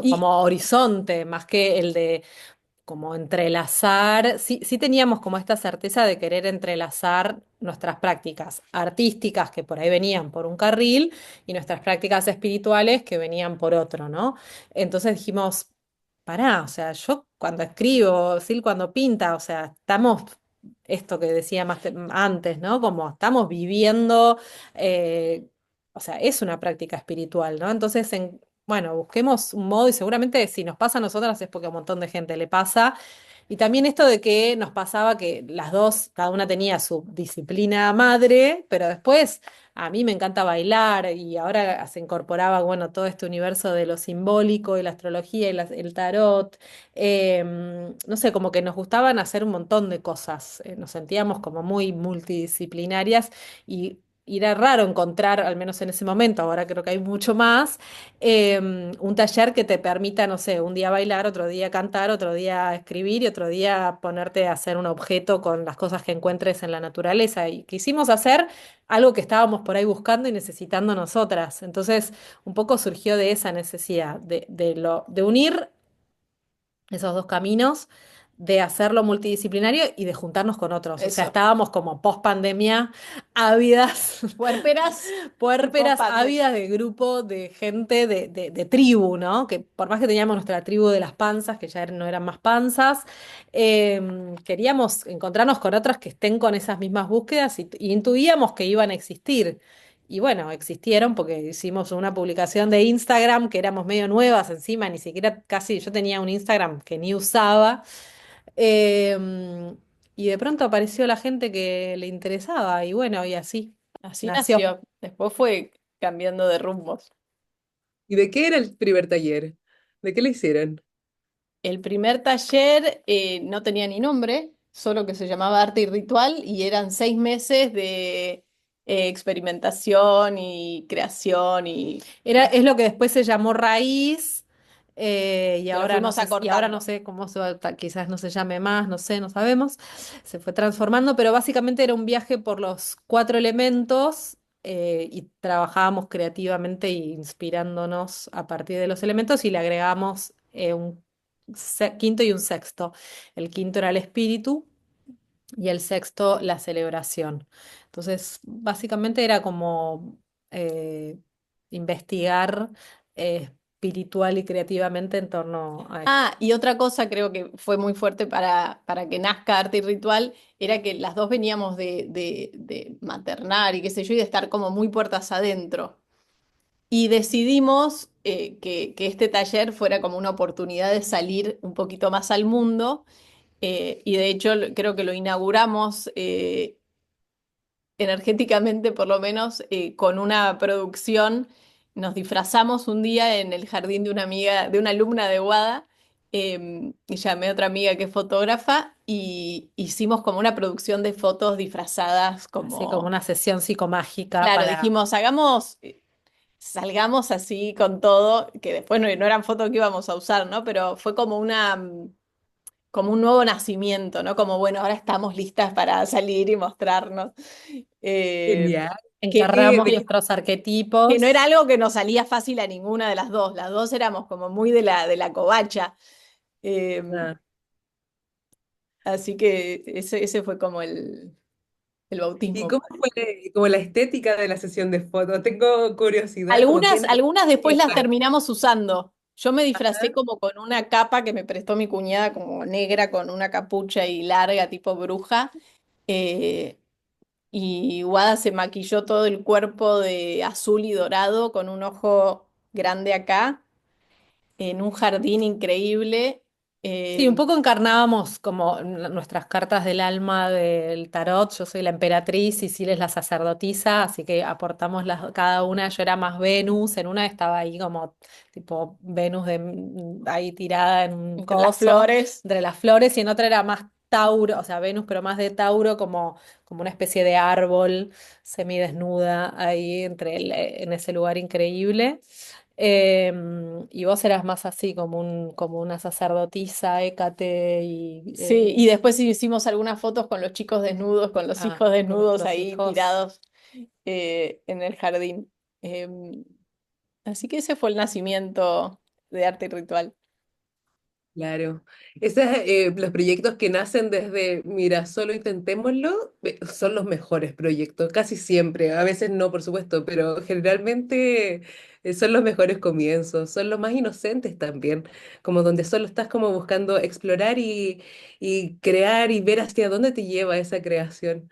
Y como horizonte, más que el de como entrelazar. Sí, sí teníamos como esta certeza de querer entrelazar nuestras prácticas artísticas que por ahí venían por un carril y nuestras prácticas espirituales que venían por otro, ¿no? Entonces dijimos, pará, o sea, yo cuando escribo, Sil cuando pinta, o sea, estamos esto que decía antes, ¿no? Como estamos viviendo, eh, o sea, es una práctica espiritual, ¿no? Entonces, bueno, busquemos un modo y seguramente si nos pasa a nosotras es porque a un montón de gente le pasa. Y también esto de que nos pasaba que las dos, cada una tenía su disciplina madre, pero después a mí me encanta bailar y ahora se incorporaba, bueno, todo este universo de lo simbólico y la astrología y el tarot. No sé, como que nos gustaban hacer un montón de cosas. Nos sentíamos como muy multidisciplinarias y era raro encontrar, al menos en ese momento, ahora creo que hay mucho más, un taller que te permita, no sé, un día bailar, otro día cantar, otro día escribir y otro día ponerte a hacer un objeto con las cosas que encuentres en la naturaleza. Y quisimos hacer algo que estábamos por ahí buscando y necesitando nosotras. Entonces, un poco surgió de esa necesidad, de unir esos dos caminos, de hacerlo multidisciplinario y de juntarnos con otros. O sea, Eso. estábamos como post pandemia, ávidas, Puérperas, puérperas, post-pandemia. ávidas de grupo, de gente, de tribu, ¿no? Que por más que teníamos nuestra tribu de las panzas, que ya no eran más panzas, queríamos encontrarnos con otras que estén con esas mismas búsquedas y intuíamos que iban a existir. Y bueno, existieron porque hicimos una publicación de Instagram que éramos medio nuevas encima, ni siquiera casi yo tenía un Instagram que ni usaba. Y de pronto apareció la gente que le interesaba y bueno, y así Así nació. nació. Después fue cambiando de rumbos. ¿Y de qué era el primer taller? ¿De qué le hicieron? El primer taller no tenía ni nombre, solo que se llamaba Arte y Ritual y eran 6 meses de experimentación y creación y Es lo que después se llamó Raíz, y que lo ahora no fuimos sé, y ahora no acortando. sé cómo quizás no se llame más, no sé, no sabemos. Se fue transformando, pero básicamente era un viaje por los cuatro elementos, y trabajábamos creativamente e inspirándonos a partir de los elementos y le agregamos un quinto y un sexto. El quinto era el espíritu y el sexto la celebración. Entonces, básicamente era como eh, investigar espiritual y creativamente en torno a esto. Ah, y otra cosa creo que fue muy fuerte para que nazca Arte y Ritual era que las dos veníamos de maternar y qué sé yo, y de estar como muy puertas adentro. Y decidimos que este taller fuera como una oportunidad de salir un poquito más al mundo. Y de hecho creo que lo inauguramos energéticamente, por lo menos, con una producción. Nos disfrazamos un día en el jardín de una amiga, de una alumna de WADA, y llamé a otra amiga que es fotógrafa y hicimos como una producción de fotos disfrazadas Así como como, una sesión psicomágica claro, para... dijimos, hagamos, salgamos así con todo, que después no eran fotos que íbamos a usar, ¿no? Pero fue como como un nuevo nacimiento, ¿no? Como, bueno, ahora estamos listas para salir y mostrarnos. Eh, Genial. Encarnamos De qué? nuestros que no era arquetipos. algo que nos salía fácil a ninguna de las dos. Las dos éramos como muy de la covacha. Eh, Ah. Así que ese fue como el ¿Y bautismo. cómo fue como la estética de la sesión de fotos? Tengo curiosidad, como Algunas, quién... algunas después las terminamos usando. Yo me disfracé como con una capa que me prestó mi cuñada, como negra, con una capucha y larga, tipo bruja. Eh, y Wada se maquilló todo el cuerpo de azul y dorado con un ojo grande acá, en un jardín increíble. Sí, un Eh, poco encarnábamos como nuestras cartas del alma del tarot. Yo soy la emperatriz y Sil es la sacerdotisa, así que aportamos cada una. Yo era más Venus, en una estaba ahí como tipo Venus ahí tirada en un entre las coso flores. entre las flores y en otra era más Tauro, o sea, Venus, pero más de Tauro, como una especie de árbol semidesnuda ahí en ese lugar increíble. Y vos eras más así, como una sacerdotisa, Hécate, y Sí, y después hicimos algunas fotos con los chicos desnudos, con los hijos con desnudos nuestros ahí hijos. tirados en el jardín. Así que ese fue el nacimiento de Arte y Ritual. Claro. Los proyectos que nacen desde, mira, solo intentémoslo, son los mejores proyectos, casi siempre. A veces no, por supuesto, pero generalmente son los mejores comienzos, son los más inocentes también, como donde solo estás como buscando explorar y crear y ver hacia dónde te lleva esa creación.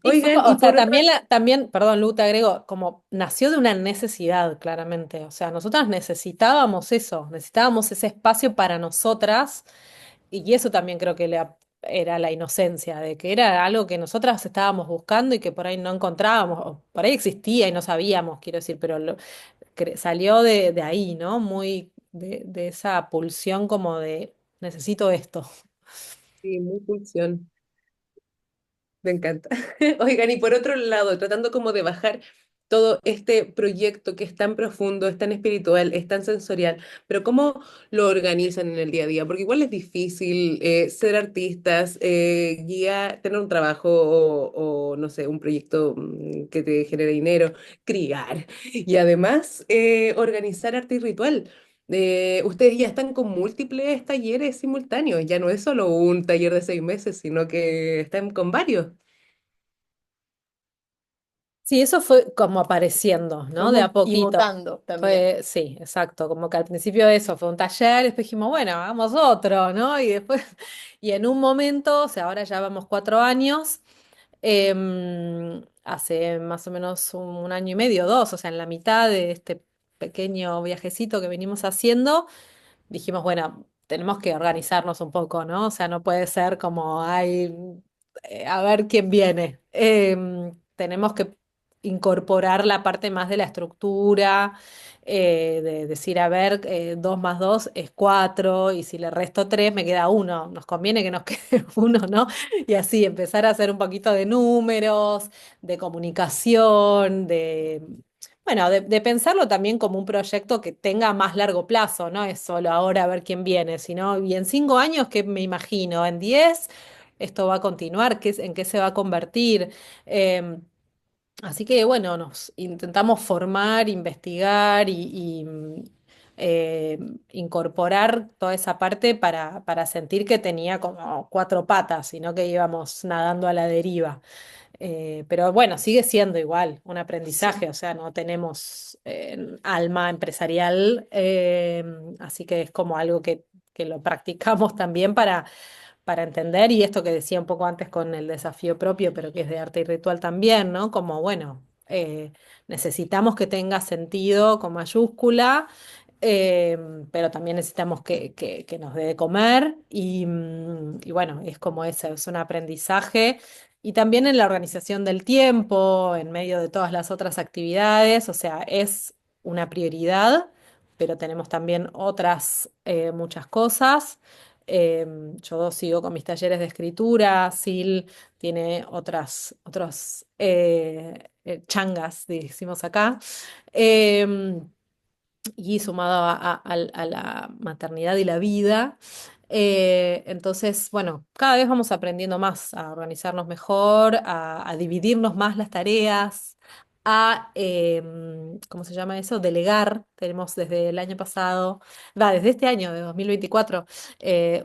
Y fue, Oigan, o y sea, por otro también, también, perdón, Lu, te agrego, como nació de una necesidad, claramente. O sea, nosotras necesitábamos eso, necesitábamos ese espacio para nosotras, y eso también creo que era la inocencia, de que era algo que nosotras estábamos buscando y que por ahí no encontrábamos, o por ahí existía y no sabíamos, quiero decir, pero salió de ahí, ¿no? Muy de esa pulsión como de necesito esto. sí, muy pulsión. Me encanta. Oigan, y por otro lado, tratando como de bajar todo este proyecto que es tan profundo, es tan espiritual, es tan sensorial, pero ¿cómo lo organizan en el día a día? Porque igual es difícil ser artistas, tener un trabajo o, no sé, un proyecto que te genere dinero, criar y además organizar arte y ritual. Ustedes ya están con múltiples talleres simultáneos, ya no es solo un taller de 6 meses, sino que están con varios. Sí, eso fue como apareciendo, ¿no? De a Y poquito. votando también. Fue, sí, exacto, como que al principio eso fue un taller, después dijimos, bueno, hagamos otro, ¿no? Y después, y en un momento, o sea, ahora ya vamos 4 años, hace más o menos un año y medio, dos, o sea, en la mitad de este pequeño viajecito que venimos haciendo, dijimos, bueno, tenemos que organizarnos un poco, ¿no? O sea, no puede ser como, ay, a ver quién viene. Tenemos que incorporar la parte más de la estructura, de decir, a ver, 2 más 2 es 4, y si le resto 3 me queda uno. Nos conviene que nos quede uno, ¿no? Y así empezar a hacer un poquito de números, de comunicación, bueno, de pensarlo también como un proyecto que tenga más largo plazo, no es solo ahora a ver quién viene, sino, y en 5 años, ¿qué me imagino? En 10, esto va a continuar, ¿en qué se va a convertir? Em, Así que bueno, nos intentamos formar, investigar y incorporar toda esa parte para sentir que tenía como 4 patas, y no que íbamos nadando a la deriva. Pero bueno, sigue siendo igual un Sí. aprendizaje, o sea, no tenemos alma empresarial, así que es como algo que lo practicamos también para entender, y esto que decía un poco antes con el desafío propio, pero que es de arte y ritual también, ¿no? Como, bueno, necesitamos que tenga sentido con mayúscula, eh, pero también necesitamos que nos dé de comer, y bueno, es como eso, es un aprendizaje. Y también en la organización del tiempo, en medio de todas las otras actividades, o sea, es una prioridad, pero tenemos también otras muchas cosas. Yo sigo con mis talleres de escritura, Sil tiene otros changas, decimos acá. Em, y sumado a la maternidad y la vida. Entonces, bueno, cada vez vamos aprendiendo más a organizarnos mejor, a dividirnos más las tareas, ¿cómo se llama eso? Delegar. Tenemos desde el año pasado, desde este año de 2024,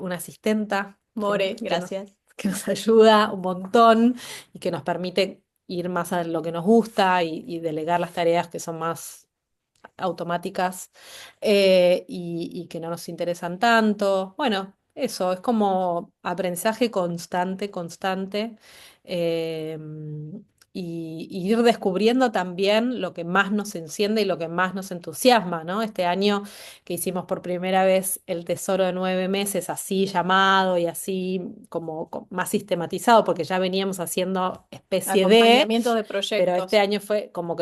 una asistenta More, que nos, gracias. que nos ayuda un montón y que nos permite ir más a lo que nos gusta, y delegar las tareas que son más automáticas, y que no nos interesan tanto. Bueno, eso es como aprendizaje constante, constante. eh, y ir descubriendo también lo que más nos enciende y lo que más nos entusiasma, ¿no? Este año que hicimos por primera vez el tesoro de 9 meses, así llamado y así como más sistematizado, porque ya veníamos haciendo especie de, Acompañamientos de pero este proyectos. año fue como,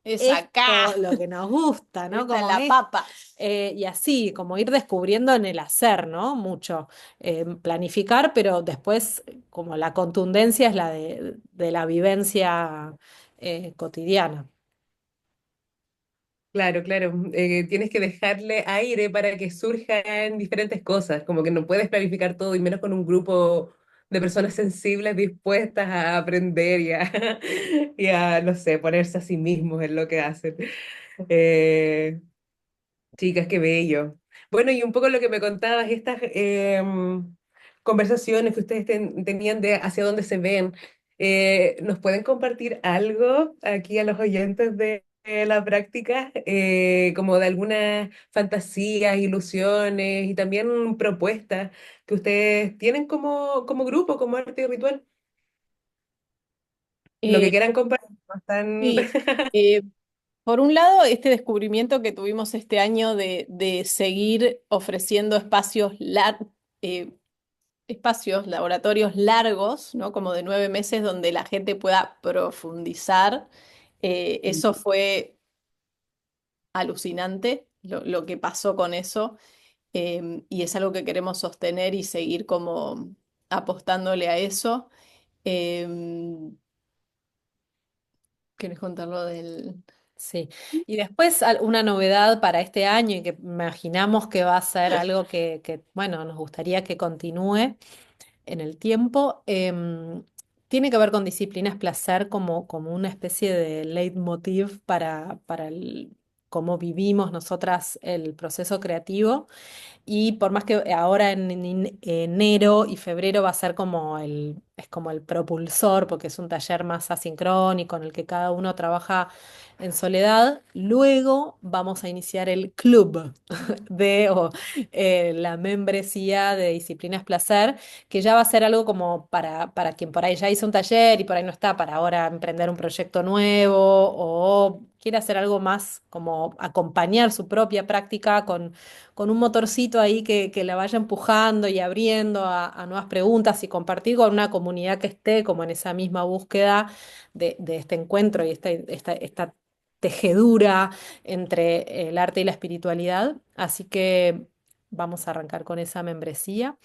Es acá. esto, lo que nos gusta, ¿no? Esta es Como la es, papa. y así, como ir descubriendo en el hacer, ¿no? Mucho. Planificar, pero después, como la contundencia es la de la vivencia cotidiana. Claro, claro. Tienes que dejarle aire para que surjan diferentes cosas, como que no puedes planificar todo y menos con un grupo de personas sensibles dispuestas a aprender y a, no sé, ponerse a sí mismos en lo que hacen. Eh, Chicas, qué bello. Bueno, y un poco lo que me contabas, estas conversaciones que ustedes tenían de hacia dónde se ven, ¿nos pueden compartir algo aquí a los oyentes de la práctica, como de algunas fantasías, ilusiones y también propuestas que ustedes tienen como grupo, como arte y ritual? Lo que Eh, quieran compartir, no están... sí, eh, por un lado, este descubrimiento que tuvimos este año de seguir ofreciendo eh, espacios, laboratorios largos, ¿no? Como de 9 meses, donde la gente pueda profundizar. Eso fue alucinante, lo que pasó con eso, y es algo que queremos sostener y seguir como apostándole a eso. Em, ¿Querés contarlo del...? Sí. Y después una novedad para este año y que imaginamos que va a ser algo bueno, nos gustaría que continúe en el tiempo, tiene que ver con disciplinas placer como una especie de leitmotiv para cómo vivimos nosotras el proceso creativo. Y por más que ahora en enero y febrero va a ser es como el propulsor, porque es un taller más asincrónico en el que cada uno trabaja en soledad, luego vamos a iniciar el club la membresía de disciplinas placer, que ya va a ser algo como para quien por ahí ya hizo un taller y por ahí no está para ahora emprender un proyecto nuevo o quiere hacer algo más como acompañar su propia práctica con un motorcito ahí que la vaya empujando y abriendo a nuevas preguntas y compartir con una comunidad que esté como en esa misma búsqueda de este encuentro y esta tejedura entre el arte y la espiritualidad. Así que vamos a arrancar con esa membresía.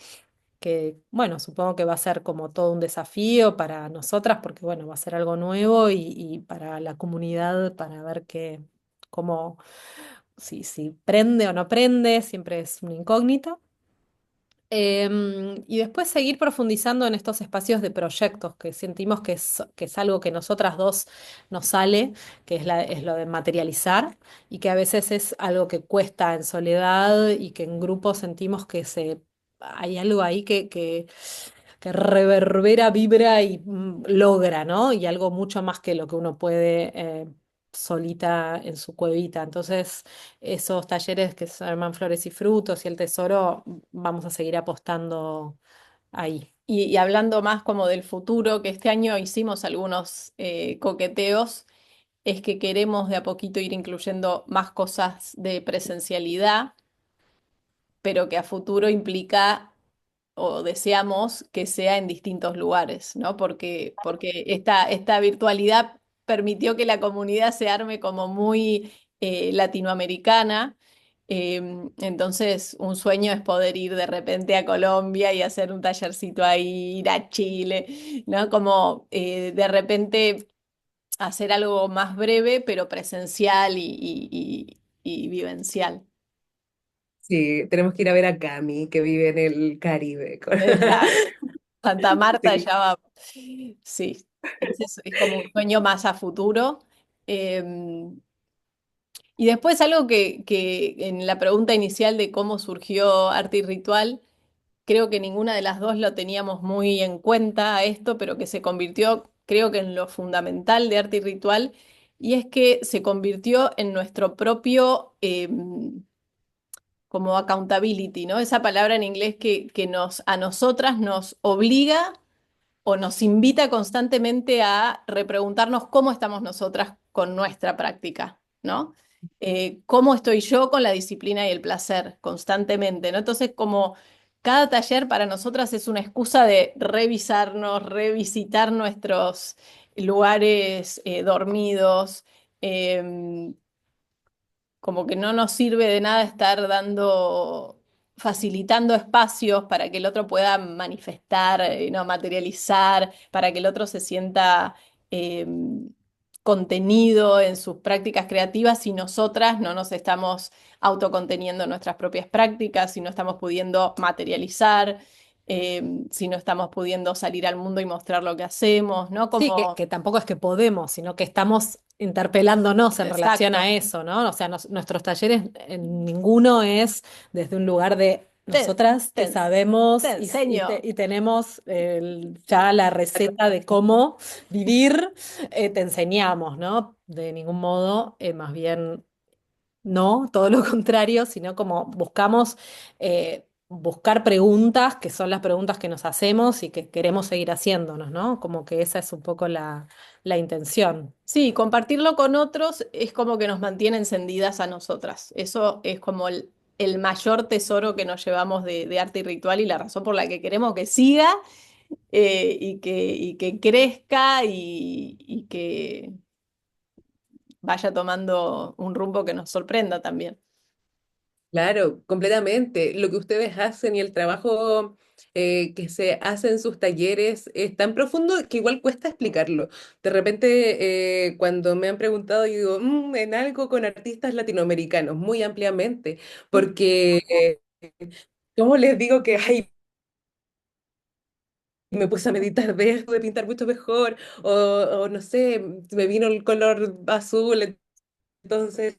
Que bueno, supongo que va a ser como todo un desafío para nosotras, porque bueno, va a ser algo nuevo y para la comunidad, para ver cómo, si prende o no prende, siempre es una incógnita. Y después seguir profundizando en estos espacios de proyectos que sentimos que es algo que nosotras dos nos sale, que es lo de materializar y que a veces es algo que cuesta en soledad y que en grupo sentimos hay algo ahí que reverbera, vibra y logra, ¿no? Y algo mucho más que lo que uno puede solita en su cuevita. Entonces, esos talleres que se llaman Flores y Frutos y el Tesoro, vamos a seguir apostando ahí. Y hablando más como del futuro, que este año hicimos algunos coqueteos, es que queremos de a poquito ir incluyendo más cosas de presencialidad, pero que a futuro implica o deseamos que sea en distintos lugares, ¿no? Porque esta virtualidad permitió que la comunidad se arme como muy latinoamericana. Entonces, un sueño es poder ir de repente a Colombia y hacer un tallercito ahí, ir a Chile, ¿no? Como de repente hacer algo más breve, pero presencial y vivencial. Sí, tenemos que ir a ver a Cami, que vive en el Caribe. Claro. Santa Marta Sí. ya va. Sí, es como un sueño más a futuro. Eh, y después algo que en la pregunta inicial de cómo surgió Arte y Ritual, creo que ninguna de las dos lo teníamos muy en cuenta a esto, pero que se convirtió, creo que en lo fundamental de Arte y Ritual, y es que se convirtió en nuestro propio como accountability, ¿no? Esa palabra en inglés que a nosotras nos obliga o nos invita constantemente a repreguntarnos cómo estamos nosotras con nuestra práctica, ¿no? ¿Cómo estoy yo con la disciplina y el placer constantemente, ¿no? Entonces, como cada taller para nosotras es una excusa de revisarnos, revisitar nuestros lugares dormidos, em, como que no nos sirve de nada estar facilitando espacios para que el otro pueda manifestar, no, materializar, para que el otro se sienta eh, contenido en sus prácticas creativas si nosotras no nos estamos autoconteniendo en nuestras propias prácticas, si no estamos pudiendo materializar, si no estamos pudiendo salir al mundo y mostrar lo que hacemos, ¿no? Sí, Como, que tampoco es que podemos, sino que estamos interpelándonos en relación a Exacto. eso, ¿no? O sea, nuestros talleres en ninguno es desde un lugar de Te, nosotras te, te ens- te sabemos enseño. y tenemos ya la receta de cómo vivir, te enseñamos, ¿no? De ningún modo, más bien no, todo lo contrario, sino como buscamos buscar preguntas que son las preguntas que nos hacemos y que queremos seguir haciéndonos, ¿no? Como que esa es un poco la intención. Sí, compartirlo con otros es como que nos mantiene encendidas a nosotras. Eso es como el mayor tesoro que nos llevamos de arte y ritual y la razón por la que queremos que siga y que crezca y que vaya tomando un rumbo que nos sorprenda también. Claro, completamente. Lo que ustedes hacen y el trabajo que se hace en sus talleres es tan profundo que igual cuesta explicarlo. De repente, cuando me han preguntado, yo digo, en algo con artistas latinoamericanos, muy ampliamente, porque, ¿cómo les digo que, ay, me puse a meditar de pintar mucho mejor, o no sé, me vino el color azul, entonces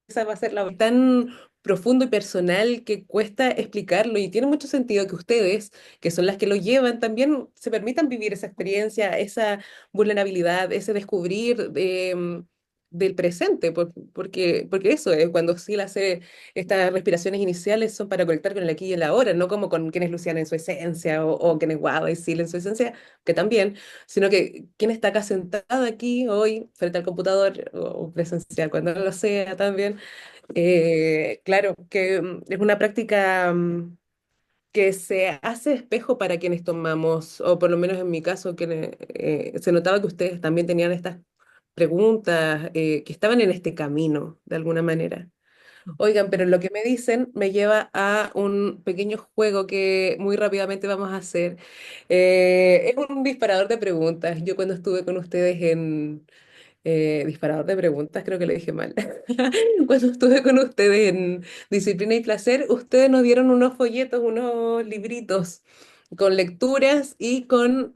esa va a ser la tan profundo y personal que cuesta explicarlo y tiene mucho sentido que ustedes, que son las que lo llevan, también se permitan vivir esa experiencia, esa vulnerabilidad, ese descubrir del presente, porque eso es cuando Sil hace estas respiraciones iniciales son para conectar con el aquí y el ahora, no como con quienes Luciana en su esencia o quienes Guada y Sil en su esencia, que también, sino que quién está acá sentado aquí hoy frente al computador o presencial, cuando no lo sea también claro, que es una práctica que se hace espejo para quienes tomamos, o por lo menos en mi caso, que se notaba que ustedes también tenían estas preguntas, que estaban en este camino, de alguna manera. Oigan, pero lo que me dicen me lleva a un pequeño juego que muy rápidamente vamos a hacer. Es un disparador de preguntas. Yo cuando estuve con ustedes en disparador de preguntas, creo que le dije mal. Cuando estuve con ustedes en Disciplina y Placer, ustedes nos dieron unos folletos, unos libritos con lecturas y con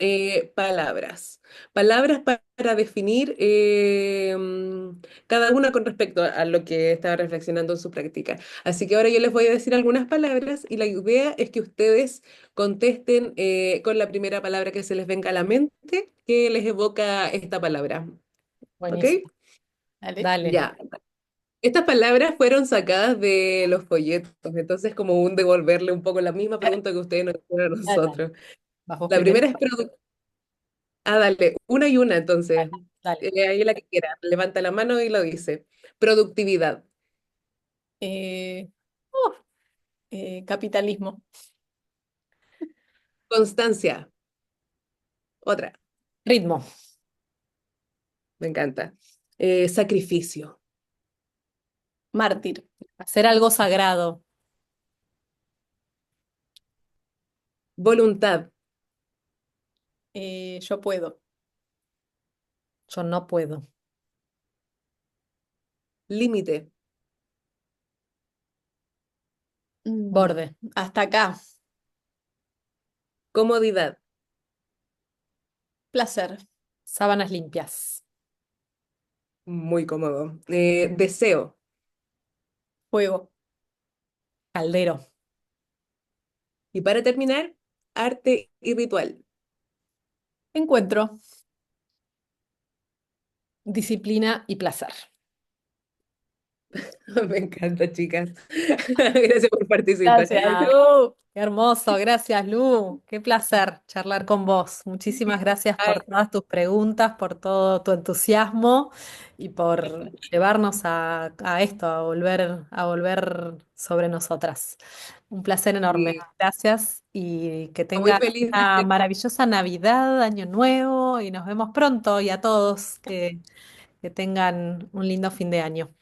palabras. Palabras para definir cada una con respecto a lo que estaba reflexionando en su práctica. Así que ahora yo les voy a decir algunas palabras y la idea es que ustedes contesten con la primera palabra que se les venga a la mente que les evoca esta palabra. ¿Ok? Buenísimo. ¿Vale? Dale, Ya. Estas palabras fueron sacadas de los folletos, entonces como un devolverle un poco la misma pregunta que ustedes nos hicieron a dale. nosotros. Vas vos La primero. primera es Ah, dale, una y una entonces. Dale, dale. Ahí la que quiera. Levanta la mano y lo dice. Productividad, Eh, capitalismo, constancia, otra, Ritmo. me encanta. Sacrificio, mártir, Hacer algo sagrado. voluntad, yo puedo. Yo no puedo. límite, Mm, Borde. hasta acá, comodidad, placer, Sábanas limpias. muy cómodo. Deseo, juego, Caldero. y para terminar, arte y ritual. encuentro. Disciplina y placer. Me encanta, chicas. Gracias por participar. Gracias, Lu. Qué hermoso, gracias Lu. Qué placer charlar con vos. Muchísimas gracias Ay, por todas tus preguntas, por todo tu entusiasmo y por llevarnos a esto, a volver sobre nosotras. Un placer enorme. sí, Gracias y que muy tengas feliz de una maravillosa Navidad, Año Nuevo y nos vemos pronto y a todos que tengan un lindo fin de año.